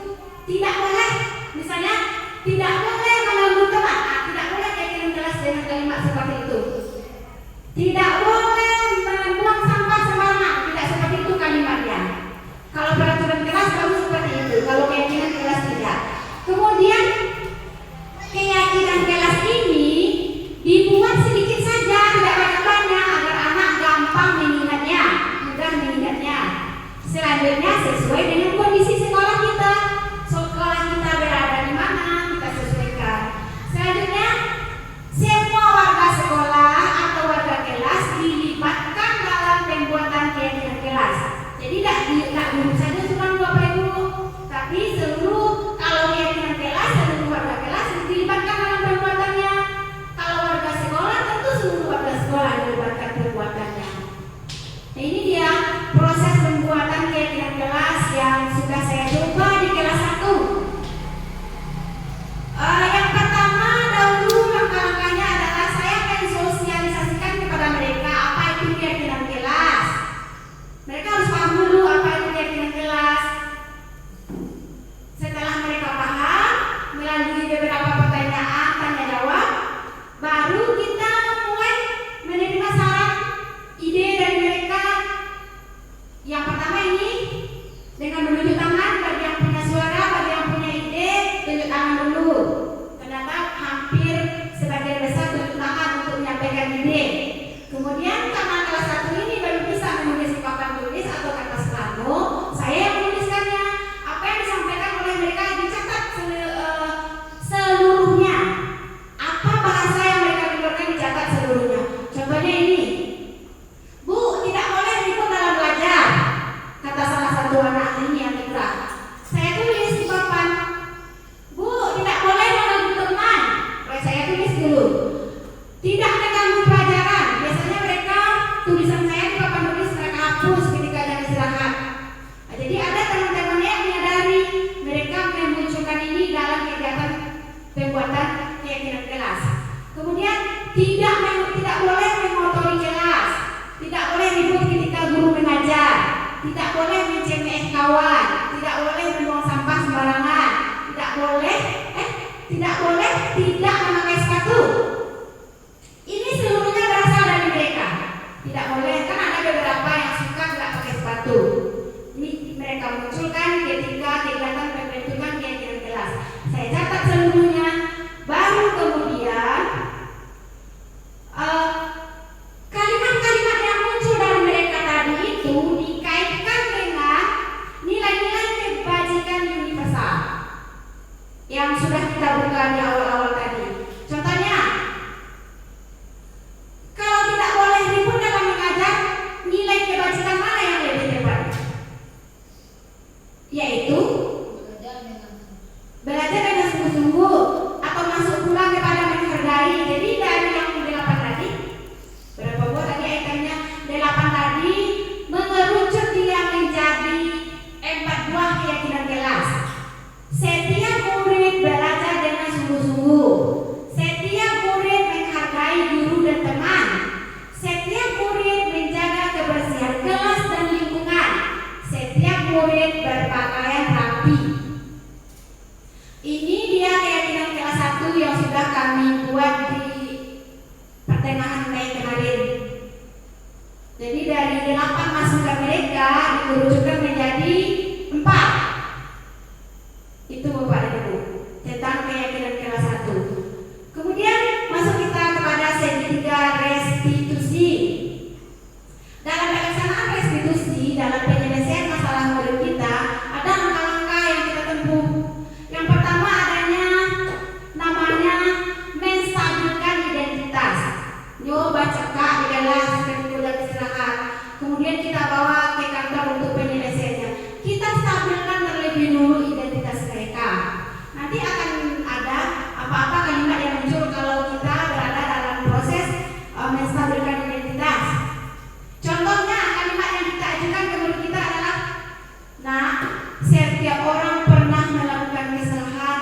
tidak boleh. Misalnya, tidak boleh mengganggu teman. Tidak boleh keyakinan kelas dengan kalimat seperti itu. Tidak boleh membuang sampah sembarangan. Tidak seperti itu kalimatnya. Kalau peraturan kelas baru seperti itu. Kalau keyakinan kelas tidak. Kemudian keyakinan kelas ini dibuat sedikit saja, tidak banyak-banyak, agar anak gampang mengingatnya, mudah mengingatnya. Selanjutnya sesuai dengan kondisi sekolah kita. Sekolah kita berada di mana, kita sesuaikan. Selanjutnya semua warga sekolah atau warga kelas dilibatkan dalam pembuatan keyakinan kelas. Jadi tidak guru saja cuma Bapak Ibu, tapi seluruh, kalau keyakinan kelas seluruh warga kelas dilibatkan dalam pembuatannya. Kalau warga sekolah tentu seluruh warga sekolah dilibatkan pembuatannya. Nah, ini dia proses pembuatan keyakinan kelas yang sudah saya coba di kelas 1. Yang pertama dahulu langkah-langkahnya adalah saya akan sosialisasikan kepada mereka apa itu keyakinan kelas. Mereka harus paham dulu apa itu keyakinan kelas. Setelah mereka paham, melalui beberapa pertanyaan, tanya jawab, baru kita mulai menerima saran, ide dari mereka. Yang pertama ini dengan menunjuk tangan, bagi yang punya suara, bagi yang punya ide, tunjuk tangan dulu. Ternyata hampir sebagian besar tunjuk tangan untuk menyampaikan ide. Kemudian karena kelas 1 ini baru bisa menulis di papan tulis atau kertas plano, saya yang menuliskannya. Apa yang disampaikan oleh mereka dicatat seluruhnya. Apa bahasa yang mereka keluarkan dicatat seluruhnya. Contohnya ini, Bu, tidak boleh ribut dalam belajar, kata salah satu anak ini yang curang. Saya tulis di papan, Bu, tidak boleh mengganggu teman. Saya tulis dulu. Tidak mengganggu pelajaran. Biasanya mereka tulisan saya di papan tulis mereka hapus ketika jam istirahat. Nah, jadi ada teman-teman yang menyadari mereka memunculkan ini dalam kegiatan pembuatan keyakinan kelas. Kemudian tidak boleh mengotori kelas, tidak boleh ribut ketika guru mengajar, tidak boleh mencemeh kawan, tidak boleh membuang sampah sembarangan, tidak boleh tidak memakai sepatu. Ini seluruhnya berasal dari mereka. Tidak boleh, kan ada beberapa yang suka nggak pakai sepatu. Ini mereka munculkan ketika kegiatan pembentukan keyakinan kelas. Saya catat seluruhnya. Baru kemudian kalimat-kalimat yang muncul dari mereka tadi itu dikaitkan dengan nilai-nilai kebajikan universal yang sudah kita buka di awal-awal tadi. Contohnya, kalau tidak boleh ribut dalam mengajar, nilai kebajikan mana yang lebih tepat? Yaitu belajar dengan sungguh-sungguh atau masuk pulang kepada menghargai. Jadi dari yang 8 tadi, berapa buah tadi itemnya? 8 tadi mengerucut dia menjadi 4 buah keyakinan kelas. Setiap murid belajar dengan sungguh-sungguh. Setiap murid menghargai guru dan teman. Setiap murid menjaga kebersihan kelas dan lingkungan. Setiap murid berpakaian rapi. Ini dia keyakinan kelas 1 yang sudah kami buat di pertengahan Mei kemarin. Jadi dari 8 masukan mereka dikerucutkan menjadi 4. Itu Bapak dan Ibu tentang keyakinan kelas 1. Kemudian masuk kita kepada segitiga restitusi. Dalam pelaksanaan restitusi, dalam penyelesaian masalah murid kita, ada langkah-langkah yang kita tempuh. Yang pertama adanya namanya menstabilkan identitas. Nyoba cekak di kelas ketika jam istirahat. Kemudian kita bawa ke kantor untuk penyelesaiannya. Kita stabilkan terlebih dulu identitas mereka. Nanti akan ada apa-apa kalimat yang muncul kalau kita berada dalam proses menstabilkan identitas. Contohnya kalimat yang kita ajukan ke murid kita adalah, nah, setiap orang pernah melakukan kesalahan.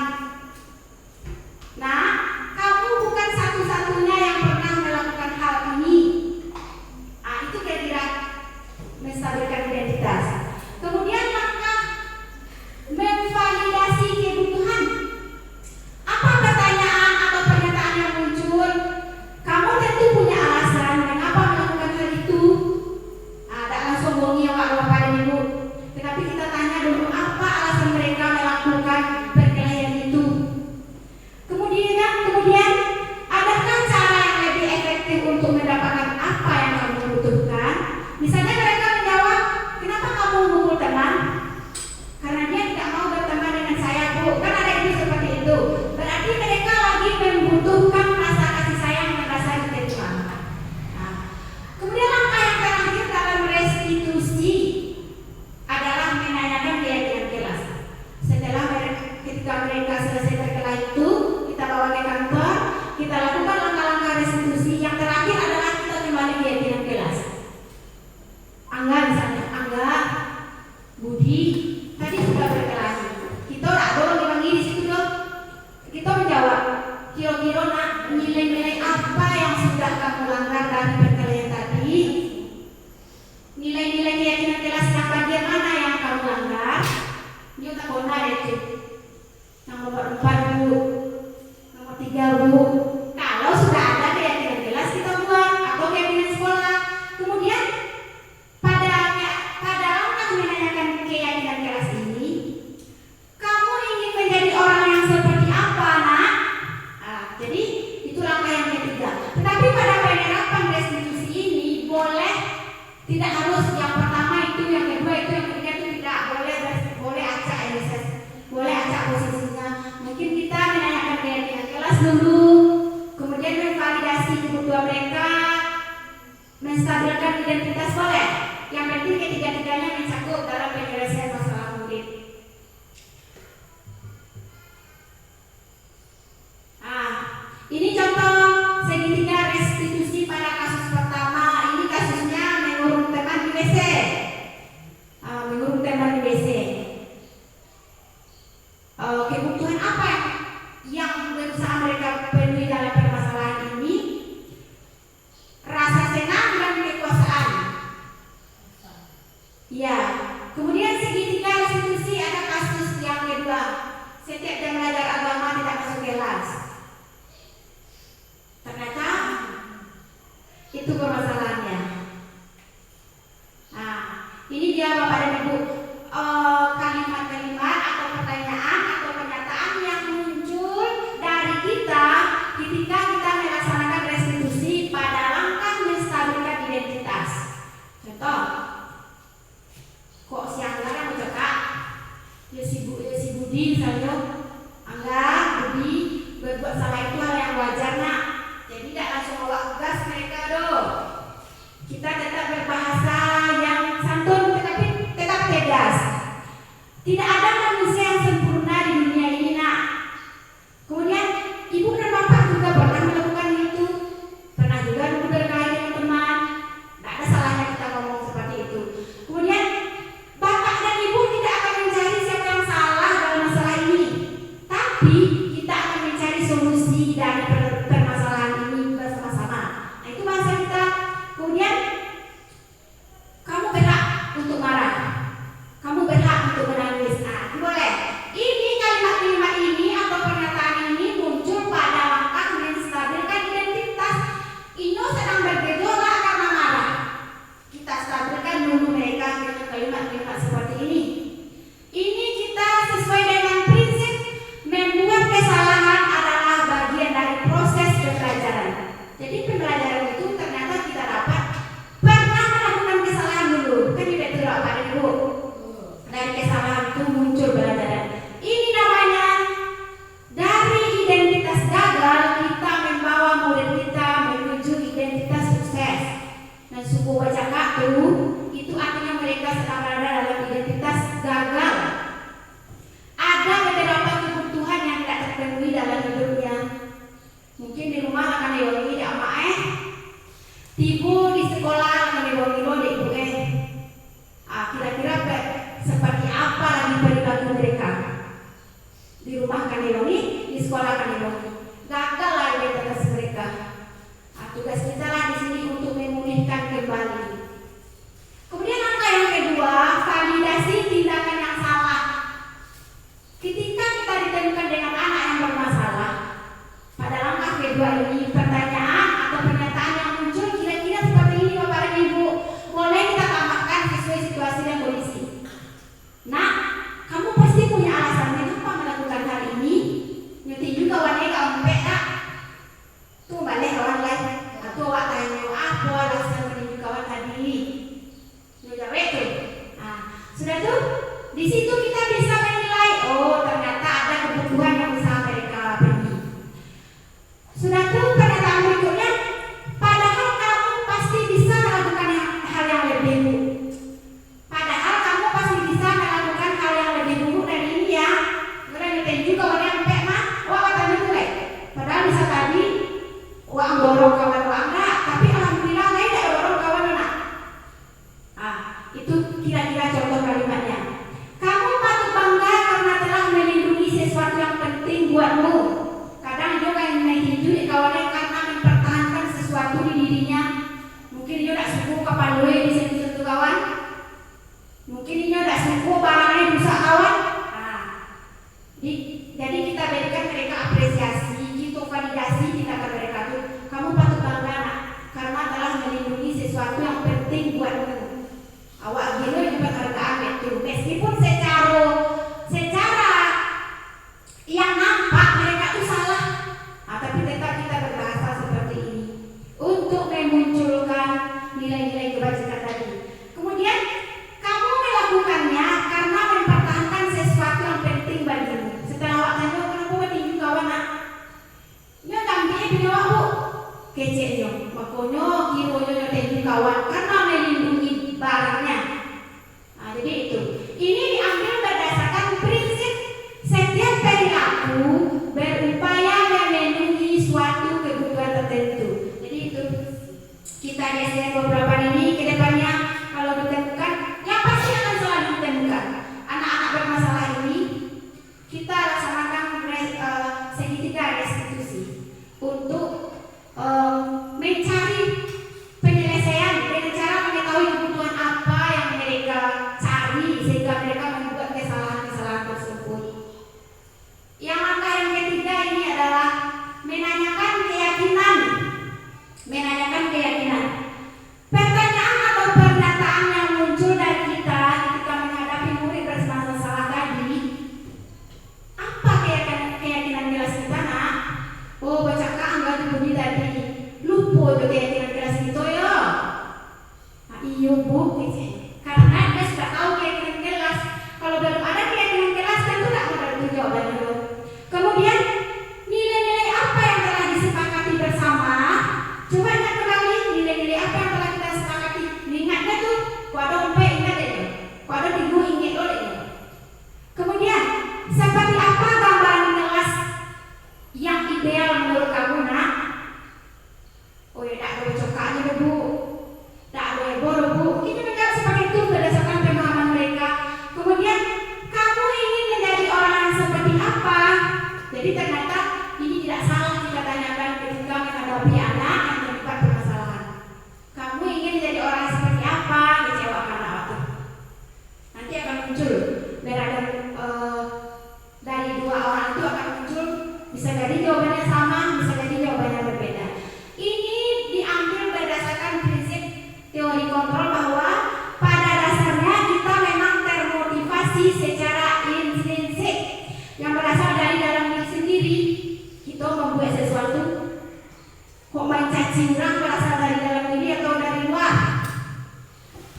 Nah, kamu bukan satu-satunya yang pernah melakukan hal ini. Itu kira-kira menstabilkan identitas. Kemudian langkah memvalidasi kebutuhan. Apa pertanyaan atau pernyataan yang muncul? Kamu tentu punya alasan mengapa melakukan hal itu. Tak langsung bongi Bapak dan Ibu. Tetapi kita tanya dulu apa alasan mereka melakukan perkelahian itu. Kemudian adakah cara yang lebih efektif untuk mendapatkan apa yang kamu butuhkan? Misalnya mereka menjawab, kenapa kamu memukul teman? Karena dia tidak mau berteman dengan saya, Bu. Kan ada itu seperti itu. Berarti mereka lagi membutuhkan rasa kasih sayang dan rasa diterima. Nah, kemudian langkah yang terakhir dalam restitusi adalah menanyakan keyakinan kelas. Ketika mereka selesai berkelahi itu, kita bawa ke kantor, kita lakukan langkah-langkah restitusi. Yang terakhir adalah kita kembali keyakinan kelas. Angga misalnya, Angga, Budi, tadi sudah berkelahi. Kita tak boleh dipanggil di situ dong. Kita menjawab, kira-kira nak nilai-nilai apa yang sudah kamu langgar dari perkelahian tadi? Nilai-nilai keyakinan kelas yang bagian mana yang kamu langgar? Dia tak benar itu. Yang nomor 4, Bu. Nomor 3, Bu. Kalau sudah ada keyakinan kelas kita buat atau keyakinan sekolah. Kemudian pada langkah menanyakan keyakinan kelas ini, kamu ingin menjadi orang yang seperti apa, nak? Jadi itu langkah yang ketiga. Tetapi pada penerapan restitusi ini boleh tidak harus yang pertama itu, yang kedua itu, yang ketiga itu tidak boleh acak elises, boleh acak posisinya. Mungkin kita menanyakan keyakinan kelas dulu, kemudian memvalidasi kebutuhan mereka, menstabilkan identitas boleh. Yang penting ketiga-tiganya mencakup dalam penyelesaian masalah murid. Ini contoh segitiga restitusi pada kasus pertama. Ini kasusnya mengurung teman di WC. Mengurung teman di WC. Kebutuhan apa yang berusaha mereka penuhi dalam permasalahan ini? Rasa senang dan kekuasaan. Ya. Kemudian segitiga restitusi ada kasus yang kedua. Setiap jam belajar agama tidak masuk kelas. Ternyata itu permasalahannya. Ini dia Bapak dan Ibu, kalimat-kalimat atau pertanyaan atau pernyataan yang muncul dari kita ketika kita melaksanakan restitusi pada langkah menstabilkan identitas. Contoh, kok si Angga yang bercakap? Ya si Budi misalnya, Angga, Budi berbuat salah itu hal yang wajar, nak. Jadi tidak langsung bawa gas mereka doh. Kita tetap berbahasa yang santun tetapi tetap tegas. Tidak ada manusia yang sempurna di dunia ini, nak. Kemudian ibu dan bapak juga pernah melakukan itu. Pernah juga dulu berkelahi dengan teman. Tidak ada salahnya kita ngomong seperti itu. Kemudian bapak dan ibu tidak akan mencari siapa yang salah dalam masalah ini, tapi kita akan mencari solusi dari permasalahan ini bersama-sama. Nah, itu bahasa kita. Kemudian kamu berhak untuk marah, kamu berhak untuk menangis. Boleh. Ini kalimat-kalimat ini atau pernyataan ini muncul pada langkah menstabilkan identitas. Ino sedang bergejolak karena marah. Kita stabilkan dulu mereka dengan kalimat-kalimat seperti ini. Ini kita sesuai dengan prinsip membuat kesalahan adalah bagian dari proses pembelajaran. Jadi pembelajaran itu ternyata kita dapat pernah melakukan kesalahan dulu. Kan betul Bapak dan Ibu. Dari kesalahan itu muncul pembelajaran. Ini namanya dari identitas gagal kita membawa murid kita menuju identitas sukses. Dan suku wajaka itu artinya mereka sedang berada dalam Itu kira-kira contoh kalimatnya. Kamu patut bangga karena telah melindungi sesuatu yang penting buatmu. Kadang juga yang menghijau di kawannya karena mempertahankan sesuatu di dirinya. Mungkin dia tak suku kapal di sentuh kawan. Mungkin dia tak suku barangnya rusak kawan. Jadi kita berikan mereka apresiasi, kita validasi tindakan mereka itu. Kamu patut bangga nak, karena telah melindungi sesuatu yang penting buatmu. Awak gila juga hargaan itu. Meskipun secara yang nampak mereka itu salah, tapi tetap kita berbahasa seperti ini untuk memunculkan nilai-nilai kebajikan tadi. Kemudian kamu melakukannya karena mempertahankan sesuatu yang penting bagimu. Setelah awak tanya kenapa penting kawan nak, nyo kambingnya punya awak bu, keceknya, makanya kironya penting kawan karena melindungi barangnya. Jadi itu. Ini diambil berdasarkan prinsip setiap perilaku berupaya memenuhi suatu kebutuhan tertentu. Jadi itu kita lihat beberapa ini ke depannya kalau ditemukan, yang pasti akan selalu ditemukan anak-anak bermasalah ini. Kita laksanakan segitiga restitusi untuk mencari penyelesaian dengan cara mengetahui kebutuhan apa yang mereka cari sehingga mereka membuat kesalahan-kesalahan tersebut. Yang langkah yang ketiga ini adalah menanyakan keyakinan. Pertanyaan atau pernyataan yang muncul dari kita ketika menghadapi murid bermasalah tadi, apa keyakinan kelas kita nak? Oh baca enggak dibunyi tadi, lupa itu keyakinan kelas kita ya. Iya bu, karena dia sudah tahu keyakinan kelas. Kalau belum ada keyakinan kelas tentu tak ada itu jawabannya. Kemudian nilai-nilai apa yang telah disepakati bersama? Coba ingat kembali nilai-nilai apa yang telah kita sepakati. Ingatnya tuh, waduh sampai ingat deh, waduh tiga ingat loh deh. Kemudian seperti apa gambaran kelas yang ideal menurut kamu nak? Oh ya tak ada cokaknya deh bu, tak ada bodoh bu. Kita menjawab seperti itu berdasarkan pemahaman mereka. Kemudian kamu ingin menjadi orang yang seperti apa? Jadi ternyata ini tidak salah kita tanyakan ketika menghadapi anak yang terlibat permasalahan. Kamu ingin menjadi orang yang seperti apa? Kecewakan awak. Nanti akan muncul beragam dari dua orang itu akan muncul, bisa jadi jawabannya sama, bisa jadi jawabannya berbeda. Ini diambil berdasarkan prinsip teori kontrol bahwa pada dasarnya kita memang termotivasi secara intrinsik yang berasal dari dalam diri sendiri. Kita membuat sesuatu kok mencaci orang berasal dari dalam diri atau dari luar,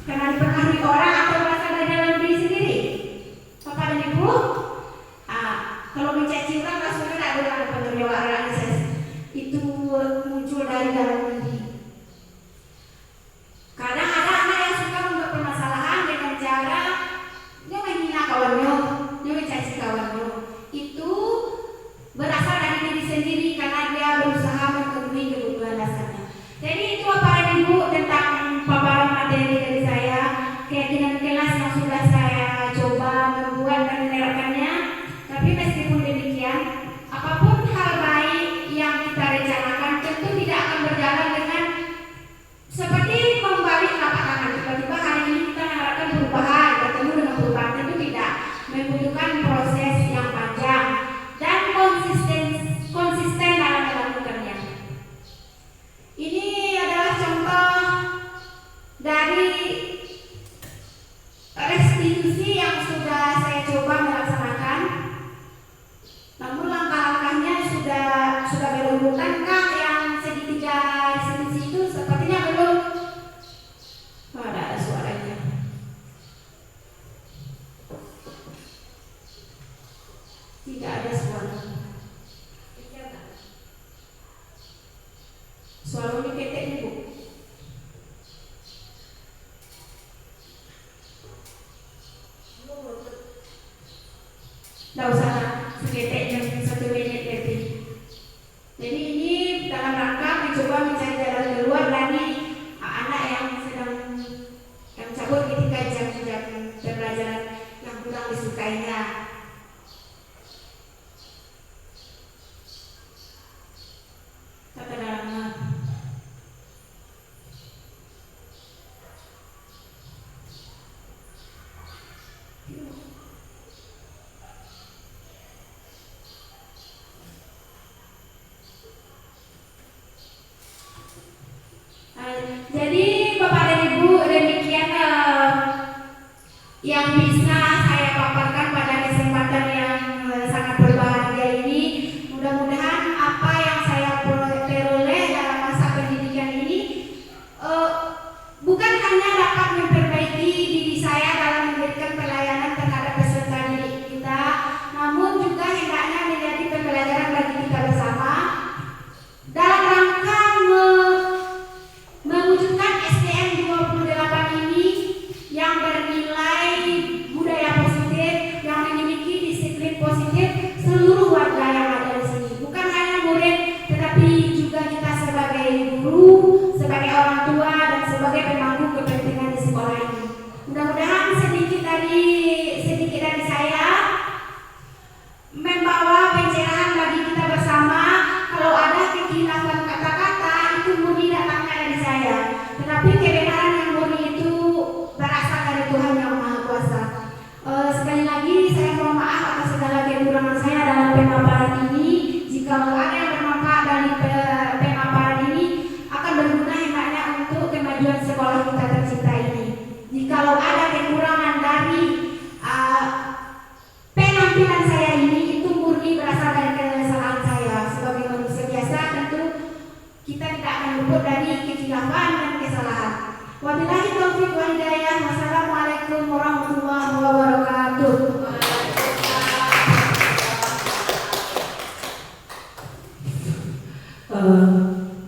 karena dipengaruhi orang atau berasal dari dalam diri sendiri. Bapak dan Ibu, kalau mencaci orang maksudnya tidak ada pengaruhi orang, itu muncul dari dalam diri. Kadang ada anak yang suka membuat permasalahan dengan cara dia menghina kawannya, dia mencaci kawannya. Itu berasal dari diri sendiri karena dia berusaha memenuhi kebutuhan dasarnya. Jadi itu Bapak dan Ibu tentang paparan materi dari saya, keyakinan kelas yang sudah saya coba membuat dan menerapkannya. Tapi meskipun demikian, apapun hal baik yang kita rencanakan tentu tidak akan berjalan dengan seperti membalik telapak tangan. Tiba-tiba hari ini kita mengharapkan perubahan, bertemu dengan perubahan, tentu tidak. Membutuhkan proses yang panjang dan konsisten dalam melakukannya. Ini adalah contoh dari restitusi yang sudah saya coba melaksanakan. Namun langkah-langkahnya sudah berurutan kah yang segitiga restitusi itu? Sepertinya belum. Oh, ada suaranya. Tidak ada suara. Suaranya ketek nih bu. Tidak usah seketek yang 1 menit lebih. Jadi ini dalam rangka mencoba mencari jalan keluar dari anak yang sedang cabut ketika kalau ada kekurangan dari penampilan saya ini, itu murni berasal dari kesalahan saya. Sebagai manusia biasa tentu kita tidak akan luput dari kekhilafan dan kesalahan. Wabillahi taufiq wal hidayah. Wassalamualaikum warahmatullahi wabarakatuh.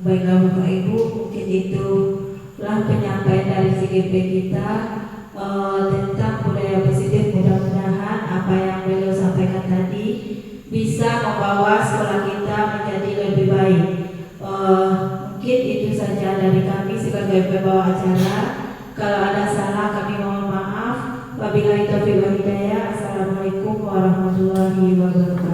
Baiklah Bapak Ibu, mungkin itulah penyampaian dari CGP kita tentang budaya positif. Mudah-mudahan apa yang beliau sampaikan tadi bisa membawa sekolah kita menjadi lebih baik. Mungkin itu saja dari kami sebagai pembawa acara. Kalau ada salah kami mohon maaf. Wabillahi taufiq wal hidayah. Assalamualaikum warahmatullahi wabarakatuh.